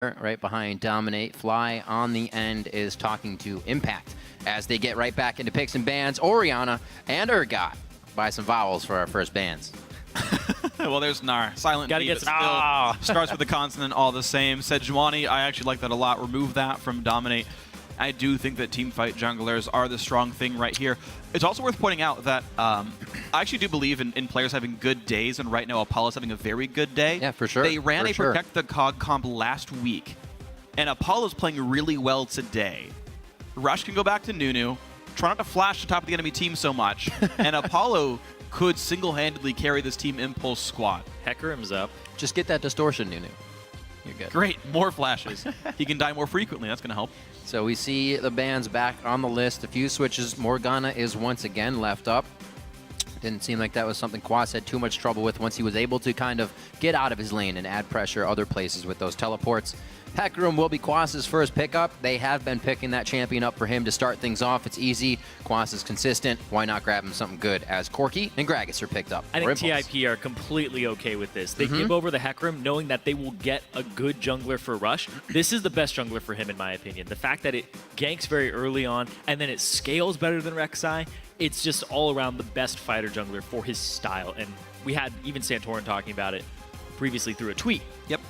right behind Dominate. Fly on the end is talking to Impact as they get right back into picks and bans. Orianna and Urgot. Buy some vowels for our first bans. Well, there's Nar. Silent Gotta B, get but some still starts with the consonant all the same. Sejuani, I actually like that a lot. Remove that from Dominate. I do think that teamfight junglers are the strong thing right here. It's also worth pointing out that I actually do believe in players having good days, and right now Apollo's having a very good day. Yeah, for sure. They ran a Protect the Cog comp last week, and Apollo's playing really well today. Rush can go back to Nunu, try not to flash the top of the enemy team so much, and Apollo could single-handedly carry this Team Impulse squad. Hecarim's up. Just get that distortion, Nunu. You're good. Great, more flashes. He can die more frequently. That's going to help. So we see the bans back on the list. A few switches. Morgana is once again left up. Didn't seem like that was something Quas had too much trouble with once he was able to kind of get out of his lane and add pressure other places with those teleports. Hecarim will be Quas's first pickup. They have been picking that champion up for him to start things off. It's easy. Quas is consistent. Why not grab him something good as Corki and Gragas are picked up? I think TIP are completely okay with this. They give over the Hecarim knowing that they will get a good jungler for Rush. This is the best jungler for him in my opinion. The fact that it ganks very early on and then it scales better than Rek'Sai, it's just all around the best fighter jungler for his style. And we had even Santorin talking about it previously through a tweet. Yep.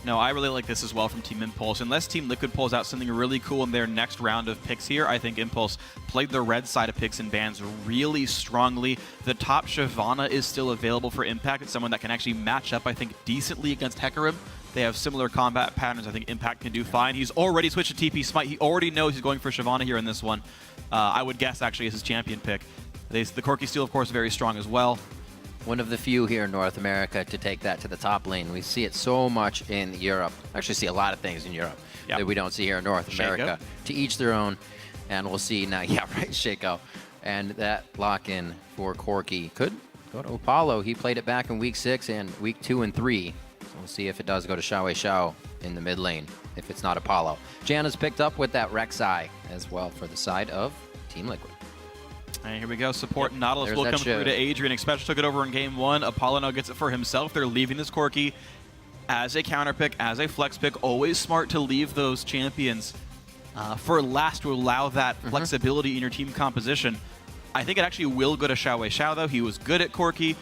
No, I really like this as well from Team Impulse. Unless Team Liquid pulls out something really cool in their next round of picks here, I think Impulse played the red side of picks and bans really strongly. The top Shyvana is still available for Impact. It's someone that can actually match up, I think, decently against Hecarim. They have similar combat patterns. I think Impact can do fine. He's already switched to TP Smite. He already knows he's going for Shyvana here in this one. I would guess, actually, is his champion pick. The Corki Steel, of course, very strong as well. One of the few here in North America to take that to the top lane. We see it so much in Europe. Actually see a lot of things in Europe that we don't see here in North America. To each their own. And we'll see now, yeah, right, Shaco. And that lock-in for Corki could go to Apollo. He played it back in week 6 and week 2 and 3. So we'll see if it does go to Xiao in the mid lane, if it's not Apollo. Janna's picked up with that Rek'Sai as well for the side of Team Liquid. And here we go. Support Nautilus will come through to Adrian. Xpecial took it over in game 1. Apollo now gets it for himself. They're leaving this Corki as a counter pick, as a flex pick. Always smart to leave those champions for last to allow that flexibility in your team composition. I think it actually will go to Xiao, though. He was good at Corki.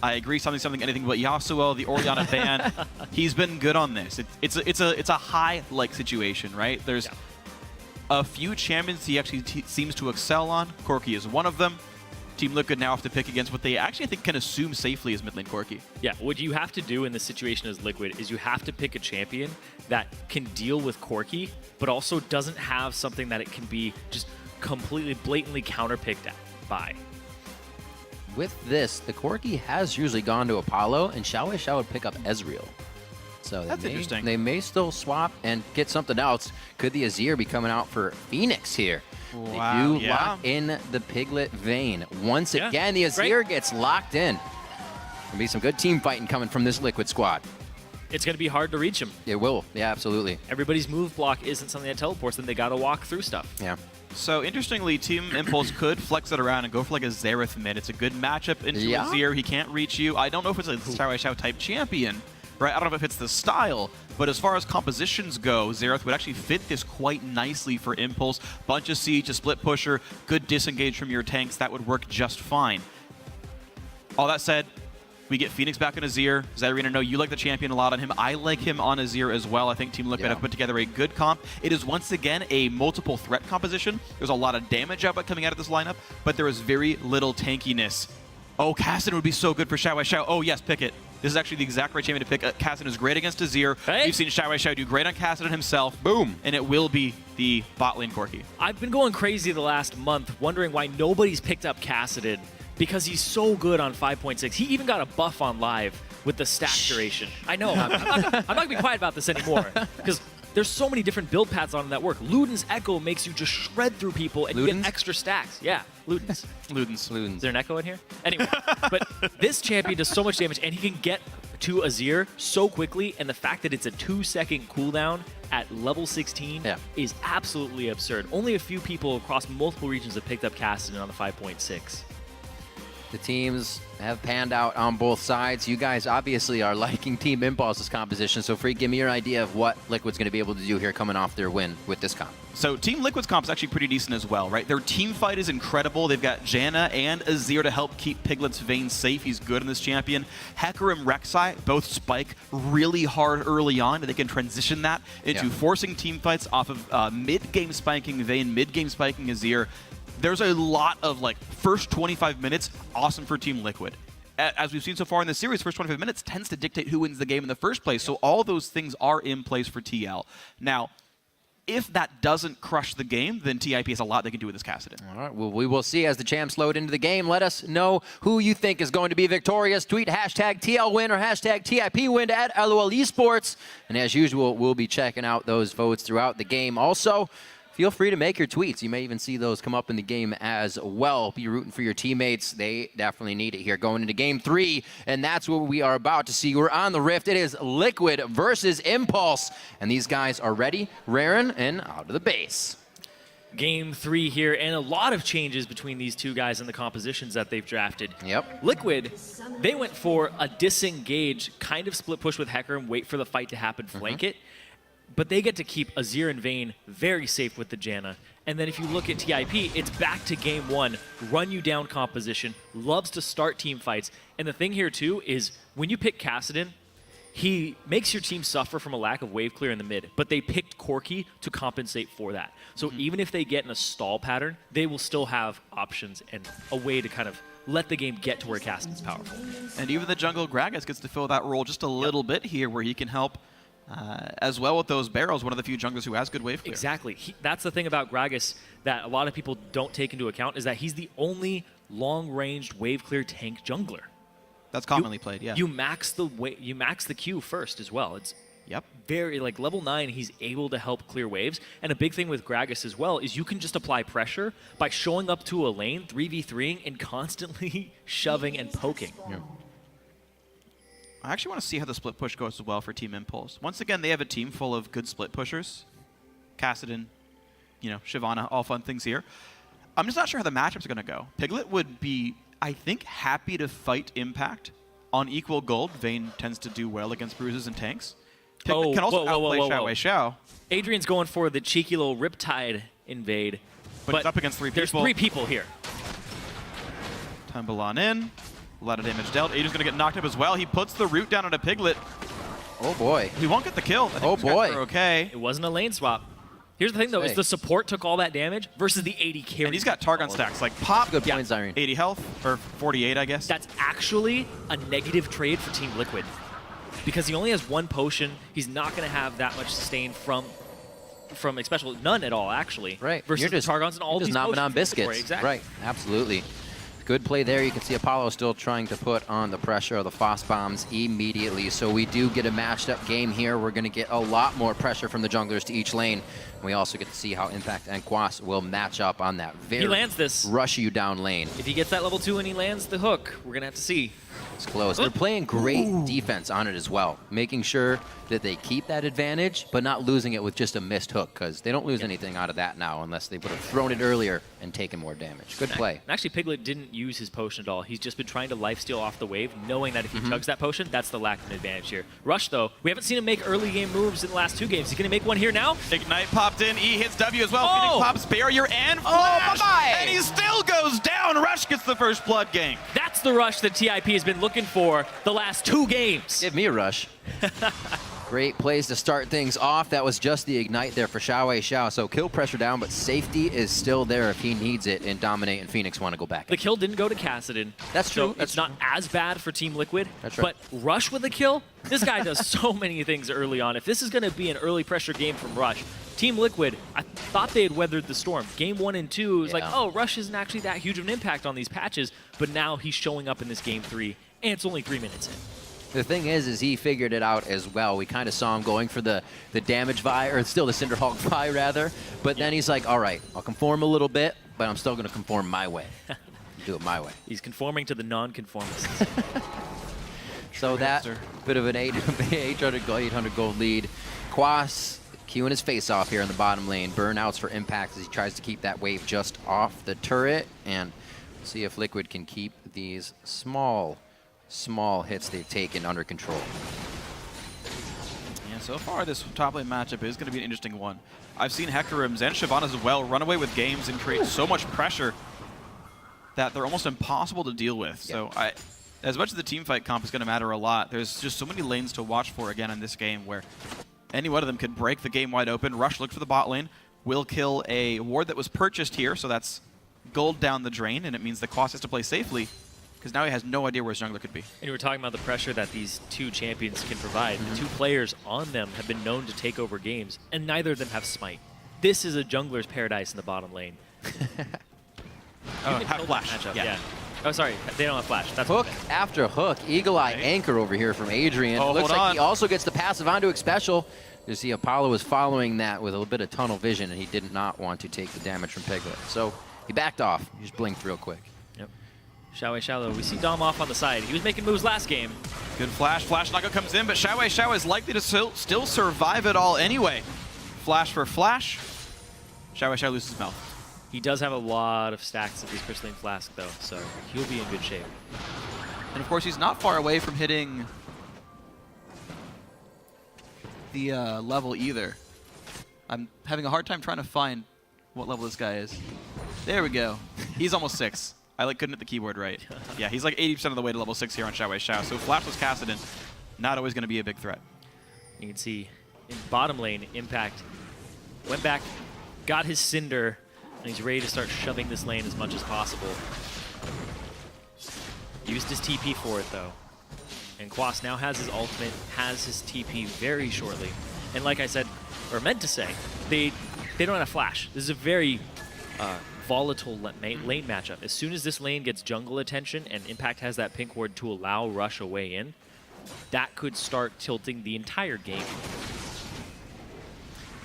I agree, something, anything but Yasuo, the Orianna ban. He's been good on this. It's a high-like situation, right? There's a few champions he actually seems to excel on. Corki is one of them. Team Liquid now have to pick against what they actually, I think, can assume safely is mid lane Corki. Yeah, what you have to do in this situation as Liquid is you have to pick a champion that can deal with Corki, but also doesn't have something that it can be just completely blatantly counterpicked by. With this, the Corki has usually gone to Apollo, and Xiao would pick up Ezreal. So that's interesting. They may still swap and get something else. Could the Azir be coming out for Phoenix here? Wow, they do lock in the Piglet vein. Once again, the Azir gets locked in. There'll be some good team fighting coming from this Liquid squad. It's going to be hard to reach him. It will. Yeah, absolutely. Everybody's move block isn't something that teleports, then they got to walk through stuff. Yeah. So, interestingly, Team Impulse could flex it around and go for like a Xerath mid. It's a good matchup into Azir. He can't reach you. I don't know if it's a Xiao type champion, right? I don't know if it's the style, but as far as compositions go, Xerath would actually fit this quite nicely for Impulse. Bunch of siege, a split pusher, good disengage from your tanks. That would work just fine. All that said, we get Phoenix back on Azir. Zyrene, I know you like the champion a lot on him. I like him on Azir as well. I think Team Liquid have put together a good comp. It is once again a multiple threat composition. There's a lot of damage output coming out of this lineup, but there is very little tankiness. Oh, Kassadin would be so good for Xiao. Oh yes, pick it. This is actually the exact right champion to pick. Kassadin is great against Azir. We've seen Xiao do great on Kassadin himself. Boom. And it will be the bot lane Corki. I've been going crazy the last month, wondering why nobody's picked up Kassadin, because he's so good on 5.6. He even got a buff on live with the stack duration. I know. I'm not going to be quiet about this anymore, because there's so many different build paths on him that work. Luden's Echo makes you just shred through people and you get extra stacks. Yeah, Luden's. Luden's. Is there an Echo in here? Anyway, but this champion does so much damage, and he can get to Azir so quickly, and the fact that it's a 2-second cooldown at level 16 is absolutely absurd. Only a few people across multiple regions have picked up Kassadin on the 5.6. the teams have panned out on both sides. You guys obviously are liking Team Impulse's composition, so Freak, give me your idea of what Liquid's going to be able to do here coming off their win with this comp. So Team Liquid's comp is actually pretty decent as well, right? Their team fight is incredible. They've got Janna and Azir to help keep Piglet's Vayne safe. He's good in this champion. Hecarim, Rek'Sai both spike really hard early on, and they can transition that into forcing team fights off of mid-game spiking Vayne, mid-game spiking Azir. There's a lot of, like, first 25 minutes, awesome for Team Liquid. As we've seen so far in the series, first 25 minutes tends to dictate who wins the game in the first place. So all those things are in place for TL. Now, if that doesn't crush the game, then TIP has a lot they can do with this Kassadin. All right, well, we will see as the champs load into the game. Let us know who you think is going to be victorious. Tweet hashtag TLWin or hashtag TIPWin to add LOL Esports. And as usual, we'll be checking out those votes throughout the game. Also, feel free to make your tweets. You may even see those come up in the game as well. Be rooting for your teammates. They definitely need it here going into Game 3, and that's what we are about to see. We're on the Rift. It is Liquid versus Impulse, and these guys are ready, raring, and out of the base. Game 3 here, and a lot of changes between these two guys and the compositions that they've drafted. Yep. Liquid, they went for a disengage, kind of split push with Hecarim, wait for the fight to happen, flank it. But they get to keep Azir and Vayne very safe with the Janna. And then if you look at TIP, it's back to game 1, run you down composition, loves to start team fights. And the thing here too is when you pick Kassadin, he makes your team suffer from a lack of wave clear in the mid, but they picked Corki to compensate for that. So even if they get in a stall pattern, they will still have options and a way to kind of let the game get to where Kassadin's powerful. And even the jungle Gragas gets to fill that role just a little bit here where he can help as well with those barrels, one of the few junglers who has good wave clear. Exactly. That's the thing about Gragas that a lot of people don't take into account is that he's the only long-ranged wave clear tank jungler. That's commonly played, yeah. You max the Q first as well. It's very, like, level 9, he's able to help clear waves. And a big thing with Gragas as well is you can just apply pressure by showing up to a lane, 3v3ing, and constantly shoving and poking. Yeah. I actually want to see how the split push goes as well for Team Impulse. Once again, they have a team full of good split pushers. Kassadin, you know, Shyvana, all fun things here. I'm just not sure how the matchups are going to go. Piglet would be, I think, happy to fight Impact on equal gold. Vayne tends to do well against bruises and tanks. Piglet can also outplay Xiao. Adrian's going for the cheeky little Riptide invade. But it's up against 3 people. There's 3 people here. Tumble on in. A lot of damage dealt. Adrian's going to get knocked up as well. He puts the root down on a Piglet. Oh, boy. He won't get the kill. Oh, boy. Okay. It wasn't a lane swap. Here's the thing, though, is the support took all that damage versus the 80 carry. And he's got Targon stacks. Like, pop. Good point, Zyrian. 80 health, or 48, I guess. That's actually a negative trade for Team Liquid. Because he only has 1 potion. He's not going to have that much sustain from especially none at all, actually. Right. Versus the Targons and all these potions. Just on biscuits. Exactly. Right. Absolutely. Good play there. You can see Apollo still trying to put on the pressure of the Frost Bombs immediately. So we do get a matched up game here. We're going to get a lot more pressure from the junglers to each lane. And we also get to see how Impact and Quas will match up on that very he lands this. Rush you down lane. If he gets that level 2 and he lands the hook, we're going to have to see. It's close. They're playing great defense on it as well, making sure that they keep that advantage, but not losing it with just a missed hook, because they don't lose anything out of that now unless they would have thrown it earlier and taken more damage. Good play. Actually, Piglet didn't use his potion at all. He's just been trying to lifesteal off the wave, knowing that if he chugs that potion, that's the lack of an advantage here. Rush, though, we haven't seen him make early game moves in the last 2 games. He's going to make one here now. Ignite popped in. E hits W as well. Oh! Phoenix pops barrier and flash. Bye-bye. And he still goes down. Rush gets the first blood gank. That's the Rush that TIP has been looking for the last 2 games. Give me a Rush. Great plays to start things off. That was just the ignite there for Xiao. So kill pressure down, but safety is still there if he needs it, and Dominate and Phoenix want to go back. The kill didn't go to Kassadin. That's true. So it's not as bad for Team Liquid. That's right. But Rush with a kill, this guy does so many things early on. If this is going to be an early pressure game from Rush, Team Liquid, I thought they had weathered the storm. Game 1 and 2, it was like, oh, Rush isn't actually that huge of an impact on these patches, but now he's showing up in this Game 3, and it's only 3 minutes in. The thing is he figured it out as well. We kind of saw him going for the damage Vi, or still the Cinderhawk Vi, rather. But then he's like, all right, I'll conform a little bit, but I'm still going to conform my way. Do it my way. He's conforming to the non-conformists. So that bit of an 800 gold lead. Quas queuing his face off here in the bottom lane. Burnouts for Impact as he tries to keep that wave just off the turret. And see if Liquid can keep these small hits they've taken under control. Yeah, so far this top lane matchup is going to be an interesting one. I've seen Hecarims and Shyvana as well run away with games and create so much pressure that they're almost impossible to deal with. So as much as the team fight comp is going to matter a lot, there's just so many lanes to watch for again in this game where any one of them could break the game wide open. Rush looked for the bot lane, will kill a ward that was purchased here, so that's gold down the drain, and it means that Quas has to play safely because now he has no idea where his jungler could be. And you were talking about the pressure that these two champions can provide. The two players on them have been known to take over games, and neither of them have smite. This is a jungler's paradise in the bottom lane. Have flash. Yeah. Oh, sorry. They don't have flash. That's Hook okay. after hook. Eagle Eye anchor over here from Adrian. Oh, Looks like on. he also gets the passive onto Xpecial. You see Apollo was following that with a little bit of tunnel vision, and he did not want to take the damage from Piglet. So he backed off. He just blinked real quick. Yep. Xiaowei. We see Dom off on the side. He was making moves last game. Good flash. Flash Naga comes in, but Xiao is likely to still survive it all anyway. Flash for flash. Xiao loses his mouth. He does have a lot of stacks of his Crystalline Flask, though, so he'll be in good shape. And of course, he's not far away from hitting the level either. I'm having a hard time trying to find what level this guy is. There we go. He's almost 6. I couldn't hit the keyboard right. Yeah, he's like 80% of the way to level 6 here on Xiao. So flashless Kassadin, not always going to be a big threat. You can see in bottom lane, Impact went back, got his Cinder, and he's ready to start shoving this lane as much as possible. Used his TP for it, though. And Quas now has his ultimate, has his TP very shortly. And like I said, or meant to say, they don't have flash. This is a very volatile lane matchup. As soon as this lane gets jungle attention and Impact has that pink ward to allow Rush a way in, that could start tilting the entire game.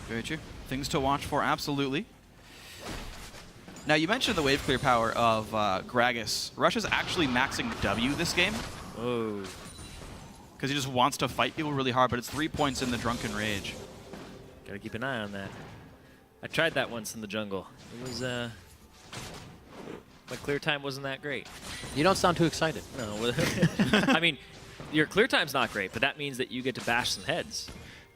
Very true. Things to watch for, absolutely. Now, you mentioned the wave clear power of Gragas. Rush is actually maxing W this game. Oh. Because he just wants to fight people really hard, but it's 3 points in the Drunken Rage. Gotta keep an eye on that. I tried that once in the jungle. It was, my clear time wasn't that great. You don't sound too excited. No. I mean, your clear time's not great, but that means that you get to bash some heads.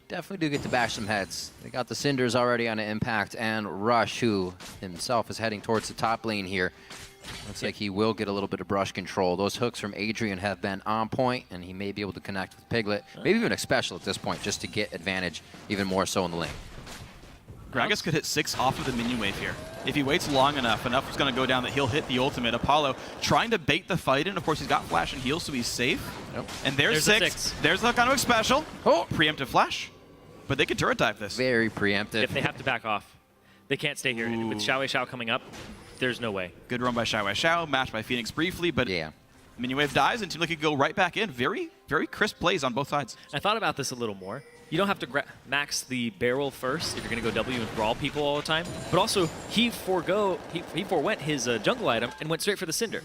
Definitely do get to bash some heads. They got the Cinders already on an Impact, and Rush, who himself is heading towards the top lane here. Looks like he will get a little bit of brush control. Those hooks from Adrian have been on point, and he may be able to connect with Piglet. Maybe even Xpecial at this point, just to get advantage even more so in the lane. Gragas could hit 6 off of the minion wave here. If he waits long enough is going to go down that he'll hit the ultimate. Apollo trying to bait the fight in. Of course, he's got flash and heal, so he's safe. Yep. And there's 6. There's the hook onto Xpecial. Oh! Preemptive flash. But they could turret dive this. Very preemptive. If they have to back off. They can't stay here. Ooh. With Xiao coming up, there's no way. Good run by Xiao, matched by Phoenix briefly, but yeah. minion wave dies and Team Liquid go right back in. Very, very crisp plays on both sides. I thought about this a little more. You don't have to max the barrel first if you're going to go W and brawl people all the time. But also, he forewent his jungle item and went straight for the Cinder.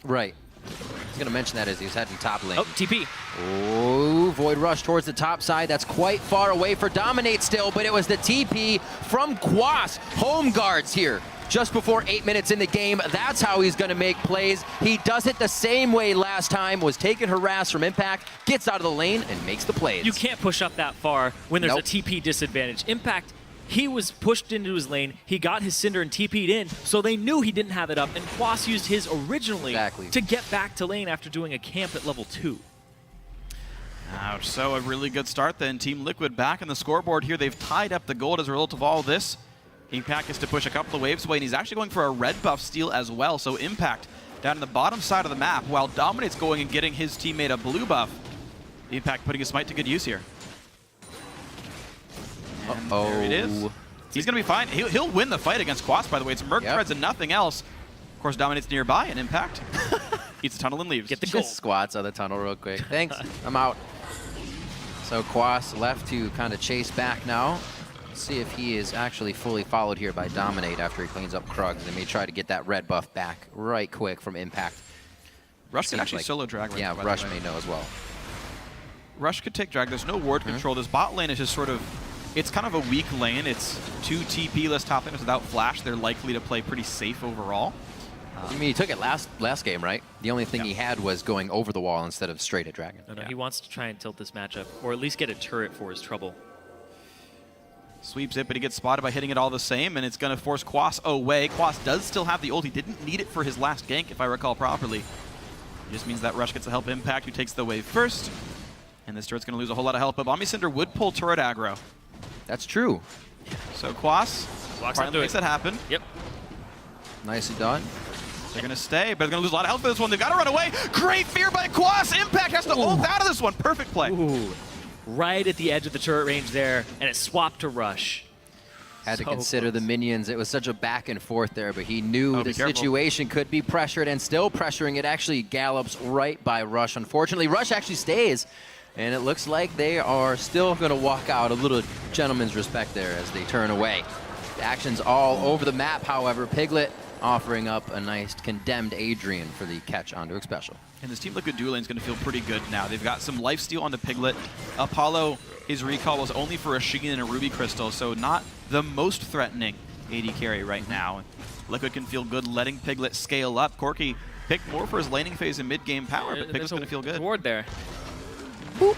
Right. I was going to mention that as he was heading top lane. Oh, TP. Oh, Void Rush towards the top side. That's quite far away for Dominate still, but it was the TP from Quas. Home guards here. Just before 8 minutes in the game, that's how he's going to make plays. He does it the same way last time, was taking harass from Impact, gets out of the lane, and makes the plays. You can't push up that far when there's a TP disadvantage. Impact, he was pushed into his lane, he got his Cinder and TP'd in, so they knew he didn't have it up, and Quas used his originally to get back to lane after doing a camp at level 2. Ouch, so a really good start then. Team Liquid back on the scoreboard here. They've tied up the gold as a result of all this. Impact is to push a couple of waves away, and he's actually going for a red buff steal as well. So Impact down in the bottom side of the map, while Dominate's going and getting his teammate a blue buff. Impact putting his smite to good use here. And there it is. He's going to be fine. He'll win the fight against Quas, by the way. It's Merc Threads and nothing else. Of course, Dominate's nearby, and Impact eats a tunnel and leaves. Get the goal. Just squats on the tunnel real quick. Thanks. I'm out. So Quas left to kind of chase back now. See if he is actually fully followed here by Dominate after he cleans up Krugs. They may try to get that red buff back right quick from Impact. Rush could actually solo drag right now. Yeah, Rush may know as well. Rush could take drag. There's no ward control. This bot lane is just sort of, it's kind of a weak lane. It's 2 TP-less top laners without flash. They're likely to play pretty safe overall. I mean, he took it last game, right? The only thing he had was going over the wall instead of straight at Dragon. No, he wants to try and tilt this matchup, or at least get a turret for his trouble. Sweeps it, but he gets spotted by hitting it all the same, and it's going to force Quas away. Quas does still have the ult. He didn't need it for his last gank, if I recall properly. It just means that Rush gets to help Impact, who takes the wave first. And this turret's going to lose a whole lot of health, but Omni Cinder would pull turret aggro. That's true. So Quas finally makes that happen. Yep. Nicely done. They're going to stay, but they're going to lose a lot of health for this one. They've got to run away. Great fear by Quas. Impact has to ult out of this one. Perfect play. Ooh. Right at the edge of the turret range there, and it swapped to Rush. Had to consider the minions. It was such a back and forth there, but he knew the situation could be pressured, and still pressuring. It actually gallops right by Rush. Unfortunately, Rush actually stays, and it looks like they are still going to walk out. A little gentleman's respect there as they turn away. The action's all over the map, however. Piglet offering up a nice condemned Adrian for the catch onto a special. And this Team Liquid duo lane is going to feel pretty good now. They've got some lifesteal onto Piglet. Apollo, his recall was only for a Shigin and a Ruby Crystal, so not the most threatening AD carry right now. Liquid can feel good letting Piglet scale up. Corki picked more for his laning phase and mid-game power, but Piglet's going to feel good. Ward there. Boop.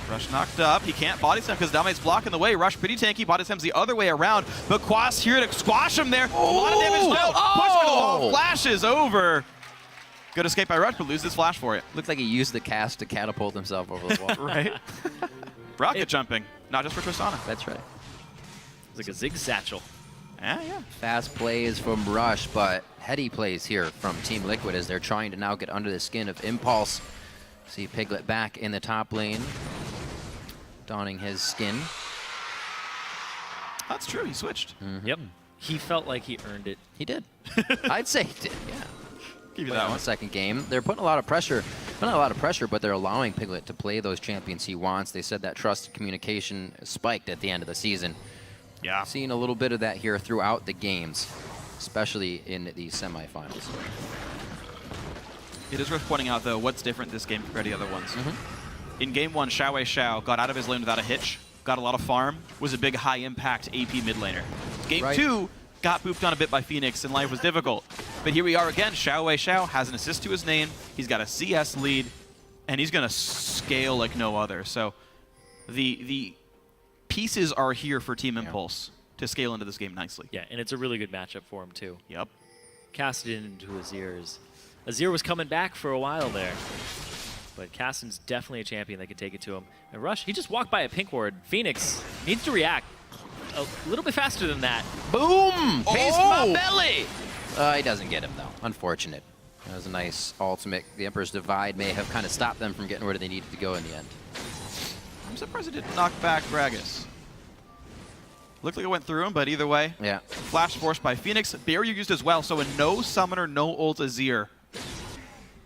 Rush knocked up. He can't body slam because Dame's blocking the way. Rush pretty tanky. Body slams the other way around, but Quas here to squash him there. A lot of damage now. Push for the wall. Flashes over. Good escape by Rush, but lose this flash for it. Looked like he used the cast to catapult himself over the wall. Right. Rocket jumping, not just for Tristana. That's right. It's like a zig satchel. Yeah. Fast plays from Rush, but heady plays here from Team Liquid as they're trying to now get under the skin of Impulse. See Piglet back in the top lane, donning his skin. That's true, he switched. Yep. He felt like he earned it. He did. I'd say he did, yeah. Give you that one. Second game. They're putting a lot of pressure. Not a lot of pressure, but they're allowing Piglet to play those champions he wants. They said that trust and communication spiked at the end of the season. Yeah. Seeing a little bit of that here throughout the games, especially in the semifinals. It is worth pointing out, though, what's different this game compared to the other ones. In game one, Xiao got out of his lane without a hitch, got a lot of farm, was a big high-impact AP mid laner. Game two, got booped on a bit by Phoenix, and life was difficult. But here we are again. Xiao has an assist to his name, he's got a CS lead, and he's going to scale like no other. So the pieces are here for Team Impulse to scale into this game nicely. Yeah, and it's a really good matchup for him, too. Yep. Cast it into Azir's. Azir was coming back for a while there. But Caston's definitely a champion that could take it to him. And Rush, he just walked by a pink ward. Phoenix needs to react a little bit faster than that. Boom! Taste my belly! He doesn't get him, though. Unfortunate. That was a nice ultimate. The Emperor's Divide may have kind of stopped them from getting where they needed to go in the end. I'm surprised it didn't knock back Gragas. Looked like it went through him, but either way. Yeah. Flash forced by Phoenix. Barrier used as well, so a no summoner, no ult Azir.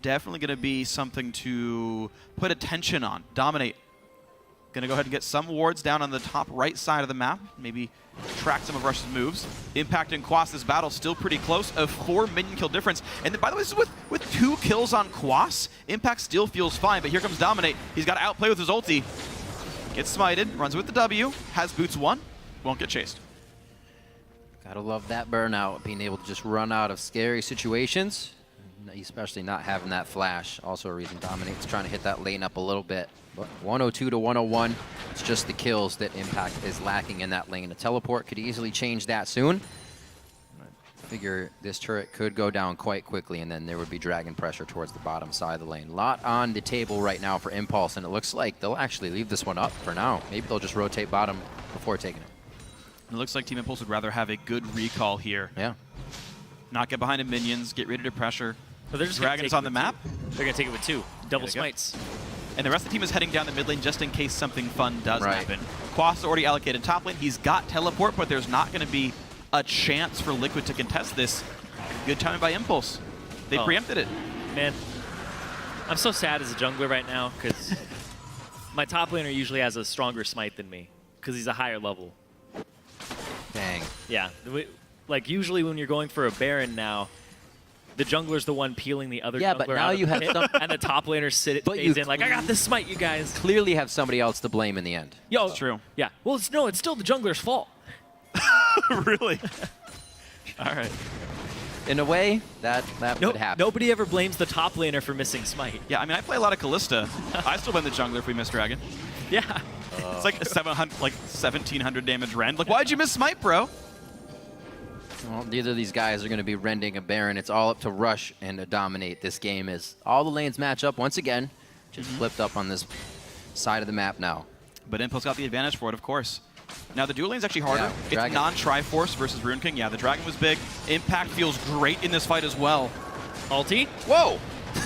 Definitely going to be something to put attention on. Dominate. Going to go ahead and get some wards down on the top right side of the map. Maybe track some of Rush's moves. Impact and Quas, this battle still pretty close. A 4 minion kill difference. And then, by the way, this is with 2 kills on Quas. Impact still feels fine, but here comes Dominate. He's got to outplay with his ulti. Gets smited, runs with the W, has boots 1, won't get chased. Gotta love that burnout, being able to just run out of scary situations, especially not having that flash. Also a reason Dominate's trying to hit that lane up a little bit. But 102 to 101, it's just the kills that Impact is lacking in that lane. A teleport could easily change that soon. I figure this turret could go down quite quickly, and then there would be dragon pressure towards the bottom side of the lane. A lot on the table right now for Impulse, and it looks like they'll actually leave this one up for now. Maybe they'll just rotate bottom before taking it. It looks like Team Impulse would rather have a good recall here. Yeah. Not get behind the minions, get ready to pressure. But they're just Dragons on the map. They're going to take it with 2. Double smites. And the rest of the team is heading down the mid lane just in case something fun does happen. Quas already allocated top lane. He's got teleport, but there's not going to be a chance for Liquid to contest this. Good timing by Impulse. They preempted it. Man, I'm so sad as a jungler right now because my top laner usually has a stronger smite than me because he's a higher level. Dang. Yeah. Like usually when you're going for a Baron now, the jungler's the one peeling the other jungler but now out you have some, and the top laner stays in like, I got this smite, you guys. Clearly have somebody else to blame in the end. Yo, it's true. Yeah. Well, it's still the jungler's fault. Really? All right. in a way, that would happen. Nobody ever blames the top laner for missing Smite. Yeah, I mean, I play a lot of Callista. I still blame the jungler if we miss Dragon. Yeah. It's like 700, like 1,700 damage rend. Like, why'd you miss Smite, bro? Well, neither of these guys are going to be rending a Baron. It's all up to Rush and to dominate this game as all the lanes match up once again. Just flipped up on this side of the map now. But Impulse got the advantage for it, of course. Now, the dual lane's actually harder. Yeah, it's non-Triforce versus Rune King. Yeah, the Dragon was big. Impact feels great in this fight as well. Ulti? Whoa!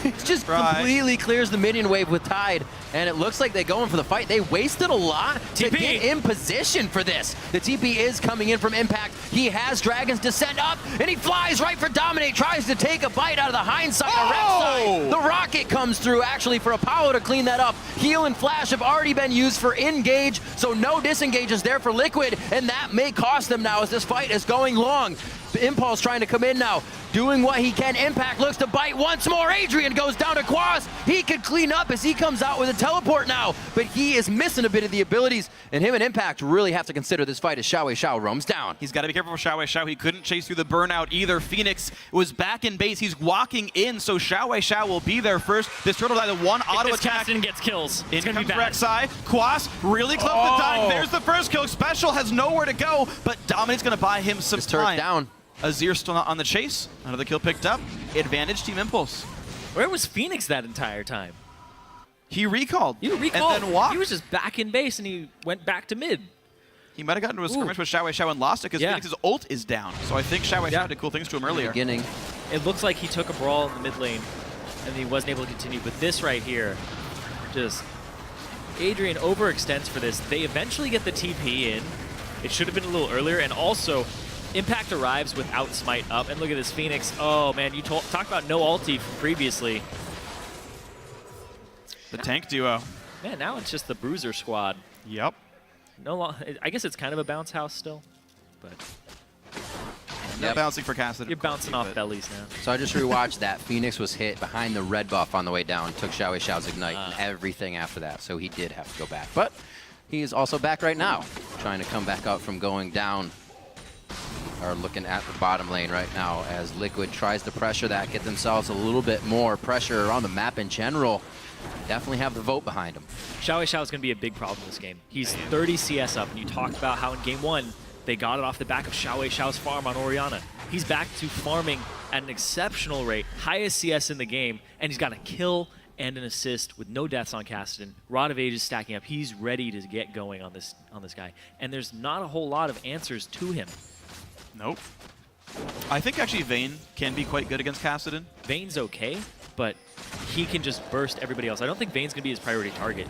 It just completely clears the minion wave with Tide, and it looks like they're going for the fight. They wasted a lot to get in position for this. The TP is coming in from Impact. He has Dragon's Descent up, and he flies right for Dominate, tries to take a bite out of the hindsight, the red side. The rocket comes through, actually, for Apollo to clean that up. Heal and Flash have already been used for Engage, so no disengage is there for Liquid, and that may cost them now as this fight is going long. Impulse trying to come in now, doing what he can. Impact looks to bite once more. Adrian goes down to Quas. He could clean up as he comes out with a teleport now, but he is missing a bit of the abilities, and him and Impact really have to consider this fight as Xiao roams down. He's got to be careful for Xiao. He couldn't chase through the burnout either. Phoenix was back in base. He's walking in, so Xiao will be there first. This turtle died, the one auto attack. Cassidy gets kills. In comes Rek'Sai. Quas really close to dying. There's the first kill. Special has nowhere to go, but Dominate's going to buy him some time. Down. Azir still not on the chase. Another kill picked up. Advantage Team Impulse. Where was Phoenix that entire time? He recalled. You recalled. And then walked. He was just back in base, and he went back to mid. He might have gotten into a skirmish with Xiao and lost it because Phoenix's ult is down. So I think Xiao did cool things to him earlier. Beginning. It looks like he took a brawl in the mid lane, and he wasn't able to continue. But this right here, just Adrian overextends for this. They eventually get the TP in. It should have been a little earlier, and also Impact arrives without Smite up, and look at this Phoenix. Oh man, you talked about no ulti from previously. The tank duo. Man, now it's just the Bruiser squad. Yep. I guess it's kind of a bounce house still, but Not bouncing for Cassidy. You're bouncing off bellies now. So I just rewatched that. Phoenix was hit behind the red buff on the way down, took Xiao's Ignite, and everything after that, so he did have to go back. But he is also back right now, trying to come back up from going down, or looking at the bottom lane right now as Liquid tries to pressure that, get themselves a little bit more pressure around the map in general. Definitely have the vote behind him. Xiao is going to be a big problem this game. He's 30 CS up, and you talked about how in game 1, they got it off the back of Xiao's farm on Orianna. He's back to farming at an exceptional rate, highest CS in the game, and he's got a kill and an assist with no deaths on Cassidy. Rod of Age is stacking up. He's ready to get going on this guy, and there's not a whole lot of answers to him. Nope. I think actually Vayne can be quite good against Cassidy. Vayne's okay, but he can just burst everybody else. I don't think Vayne's going to be his priority target.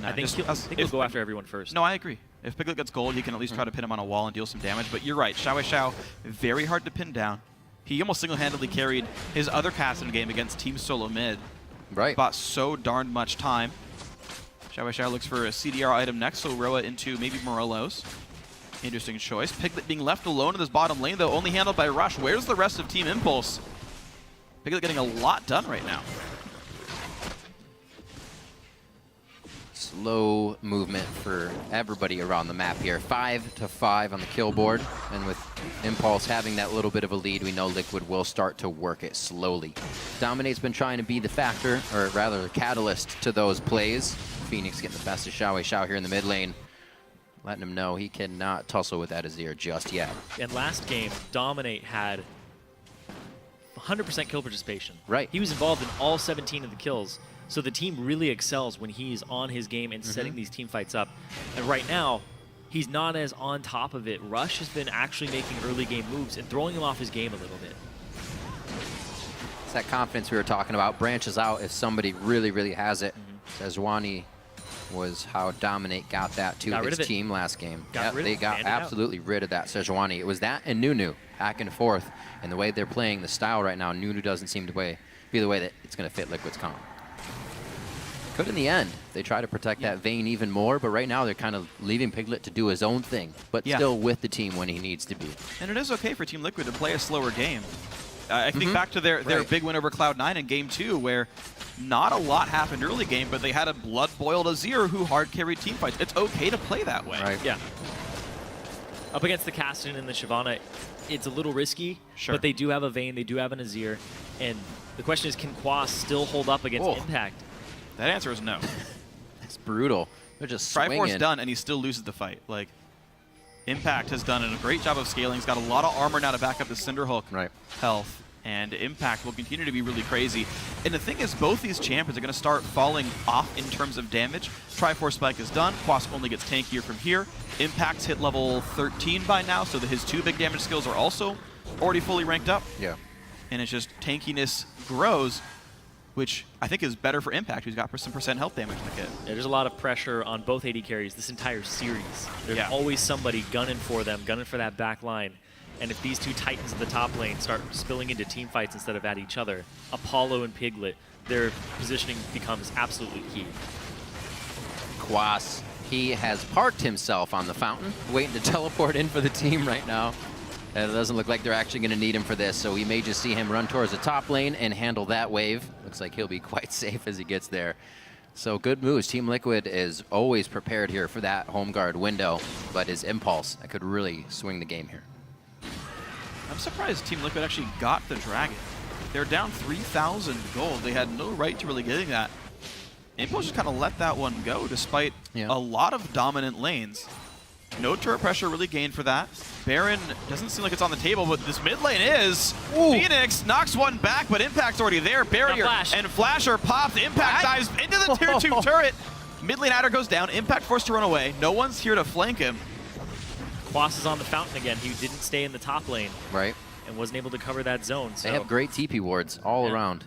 No, I think he'll go after everyone first. No, I agree. If Piglet gets gold, he can at least try to pin him on a wall and deal some damage. But you're right, Xiao, very hard to pin down. He almost single-handedly carried his other Cassidy game against Team Solo Mid. Right. Bought so darn much time. Xiao looks for a CDR item next, so Roa into maybe Morelos. Interesting choice. Piglet being left alone in this bottom lane, though, only handled by Rush. Where's the rest of Team Impulse? Piglet getting a lot done right now. Slow movement for everybody around the map here. 5-5 on the kill board, and with Impulse having that little bit of a lead, we know Liquid will start to work it slowly. Dominate's been trying to be the factor, or rather the catalyst to those plays. Phoenix getting the best of Xiao here in the mid lane, letting him know he cannot tussle with that Azir just yet. And last game, Dominate had 100% kill participation. Right. He was involved in all 17 of the kills. So the team really excels when he's on his game and setting these team fights up. And right now, he's not as on top of it. Rush has been actually making early game moves and throwing him off his game a little bit. It's that confidence we were talking about. Branches out if somebody really, really has it. Sejuani was how Dominate got that to his team last game. They got absolutely rid of that Sejuani. It was that and Nunu back and forth. And the way they're playing the style right now, Nunu doesn't seem to be the way that it's going to fit Liquid's comp. Could in the end. They try to protect that Vayne even more, but right now they're kind of leaving Piglet to do his own thing, but still with the team when he needs to be. And it is okay for Team Liquid to play a slower game. I think back to their big win over Cloud9 in Game 2, where not a lot happened early game, but they had a blood-boiled Azir who hard-carried team fights. It's okay to play that way. Right. Yeah. Up against the Kassadin and the Shyvana, it's a little risky, but they do have a Vayne, they do have an Azir, and the question is, can Quas still hold up against Impact? That answer is no. It's brutal. They're just swinging. Triforce done, and he still loses the fight. Like, Impact has done a great job of scaling. He's got a lot of armor now to back up the Cinderhulk health, and Impact will continue to be really crazy. And the thing is, both these champions are going to start falling off in terms of damage. Triforce Spike is done. Quas only gets tankier from here. Impact's hit level 13 by now, so that his 2 big damage skills are also already fully ranked up. Yeah. And it's just tankiness grows, which I think is better for Impact, who's got some percent health damage in the kit. Yeah, there's a lot of pressure on both AD carries this entire series. There's always somebody gunning for them, gunning for that back line. And if these two titans in the top lane start spilling into team fights instead of at each other, Apollo and Piglet, their positioning becomes absolutely key. Quas, he has parked himself on the fountain, waiting to teleport in for the team right now. And it doesn't look like they're actually going to need him for this, so we may just see him run towards the top lane and handle that wave. Looks like he'll be quite safe as he gets there. So good moves. Team Liquid is always prepared here for that home guard window, but his impulse, that could really swing the game here. I'm surprised Team Liquid actually got the Dragon. They're down 3,000 gold. They had no right to really getting that. Impulse just kind of let that one go despite a lot of dominant lanes. No turret pressure really gained for that. Baron doesn't seem like it's on the table, but this mid lane is. Ooh. Phoenix knocks one back, but Impact's already there. Barrier and Flasher popped. Impact dives into the tier 2 turret. Mid lane Adder goes down. Impact forced to run away. No one's here to flank him. Quas is on the fountain again. He didn't stay in the top lane. Right. And wasn't able to cover that zone. So. They have great TP wards all around.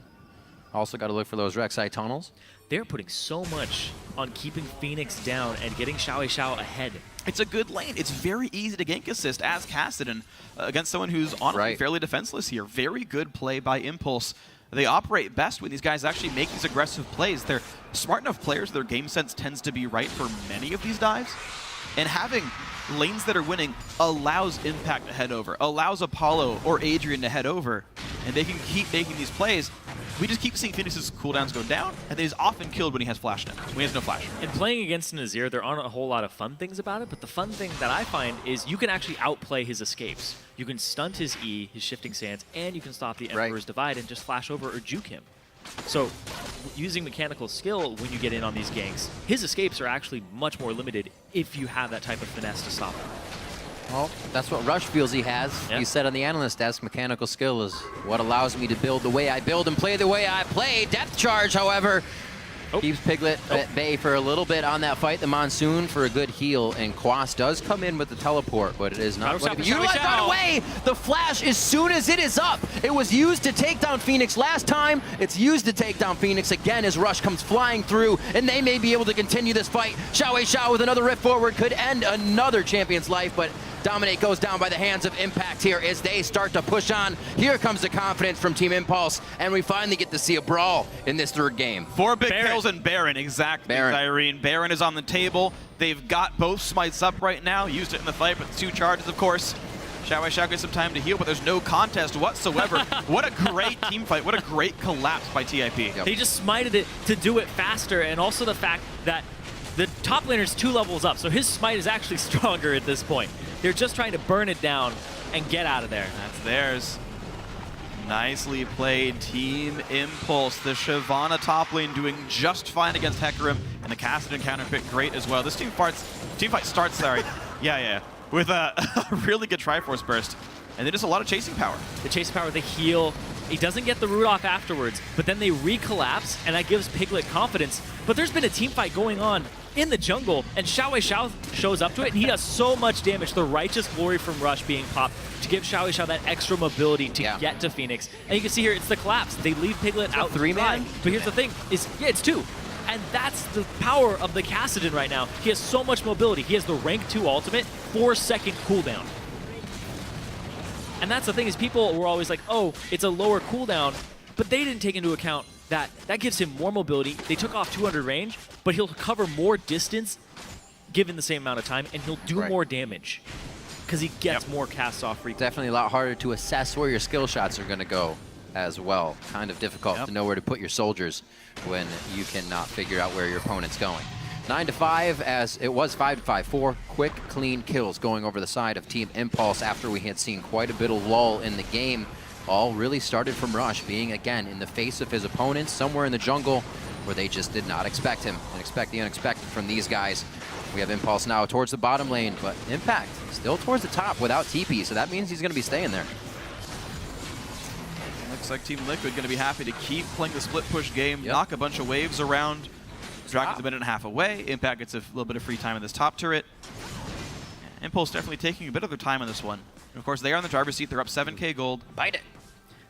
Also got to look for those Rek'Sai tunnels. They're putting so much on keeping Phoenix down and getting Xiao ahead. It's a good lane. It's very easy to gank assist as Kassadin against someone who's honestly fairly defenseless here. Very good play by Impulse. They operate best when these guys actually make these aggressive plays. They're smart enough players. Their game sense tends to be right for many of these dives. And having lanes that are winning allows Impact to head over, allows Apollo or Adrian to head over, and they can keep making these plays. We just keep seeing Phoenix's cooldowns go down, and he's often killed when he has flash now, when he has no flash. And playing against an Azir, there aren't a whole lot of fun things about it, but the fun thing that I find is you can actually outplay his escapes. You can stunt his E, his shifting sands, and you can stop the Emperor's Divide and just flash over or juke him. So using mechanical skill when you get in on these ganks, his escapes are actually much more limited if you have that type of finesse to stop him. Well, that's what Rush feels he has. He said on the analyst desk, mechanical skill is what allows me to build the way I build and play the way I play. Depth charge, however, keeps Piglet at bay for a little bit on that fight. The Monsoon for a good heal, and Quas does come in with the teleport, but it is not what it utilized right away. The flash, as soon as it is up, it was used to take down Phoenix last time. It's used to take down Phoenix again as Rush comes flying through, and they may be able to continue this fight. Xiao with another rift forward could end another champion's life, but Dominate goes down by the hands of Impact here as they start to push on. Here comes the confidence from Team Impulse, and we finally get to see a brawl in this third game. 4 big kills and Baron, exactly, Irene. Baron is on the table. They've got both smites up right now. Used it in the fight, but 2 charges, of course. Xiao gets some time to heal, but there's no contest whatsoever. What a great team fight. What a great collapse by TIP. He just smited it to do it faster, and also the fact that the top laner's 2 levels up, so his smite is actually stronger at this point. They're just trying to burn it down and get out of there. That's theirs. Nicely played, Team Impulse. The Shyvana top lane doing just fine against Hecarim, and the Kassadin counter pick great as well. This team fight starts, with a really good Triforce burst, and then just a lot of chasing power. The chasing power, the heal. He doesn't get the root off afterwards, but then they recollapse, and that gives Piglet confidence. But there's been a team fight going on in the jungle, and Xiao shows up to it, and he does so much damage. The Righteous Glory from Rush being popped to give Xiao that extra mobility to get to Phoenix. And you can see here, it's the collapse. They leave Piglet out 3-man. But here's the thing, it's 2. And that's the power of the Kassadin right now. He has so much mobility. He has the rank 2 ultimate, 4-second cooldown. And that's the thing, is people were always like, oh, it's a lower cooldown, but they didn't take into account that gives him more mobility. They took off 200 range, but he'll cover more distance given the same amount of time, and he'll do more damage because he gets more casts off frequently. Definitely a lot harder to assess where your skill shots are going to go as well. Kind of difficult to know where to put your soldiers when you cannot figure out where your opponent's going. 9-5 as it was 5-5. 4 quick, clean kills going over the side of Team Impulse after we had seen quite a bit of lull in the game. All really started from Rush being, again, in the face of his opponents somewhere in the jungle where they just did not expect him and expect the unexpected from these guys. We have Impulse now towards the bottom lane, but Impact still towards the top without TP, so that means he's going to be staying there. Looks like Team Liquid going to be happy to keep playing the split push game, knock a bunch of waves around. Dragon's a minute and a half away. Impact gets a little bit of free time in this top turret. Impulse definitely taking a bit of their time on this one. And of course, they are in the driver's seat. They're up 7K gold. Bite it.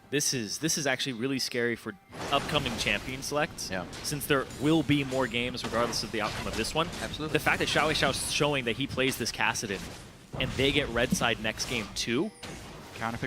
This is actually really scary for upcoming champion selects, since there will be more games regardless of the outcome of this one. Absolutely. The fact that Xiao's showing that he plays this Kassadin and they get red side next game too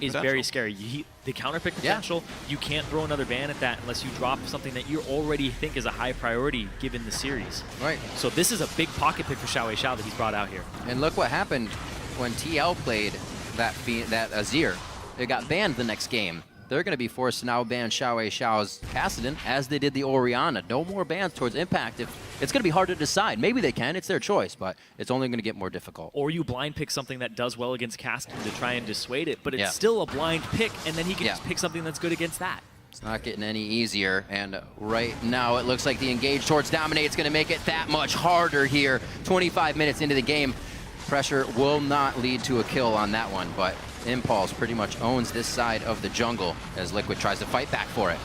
is very scary. The counterpick potential, you can't throw another ban at that unless you drop something that you already think is a high priority given the series. Right. So this is a big pocket pick for Xiao that he's brought out here. And look what happened when TL played that Azir. It got banned the next game. They're going to be forced to now ban Xiao's Kassadin as they did the Orianna. No more bans towards Impact. It's going to be hard to decide. Maybe they can. It's their choice, but it's only going to get more difficult. Or you blind pick something that does well against Kassadin to try and dissuade it, but it's still a blind pick, and then he can just pick something that's good against that. It's not getting any easier, and right now it looks like the engage towards Dominate is going to make it that much harder here. 25 minutes into the game. Pressure will not lead to a kill on that one, but Impulse pretty much owns this side of the jungle as Liquid tries to fight back for it.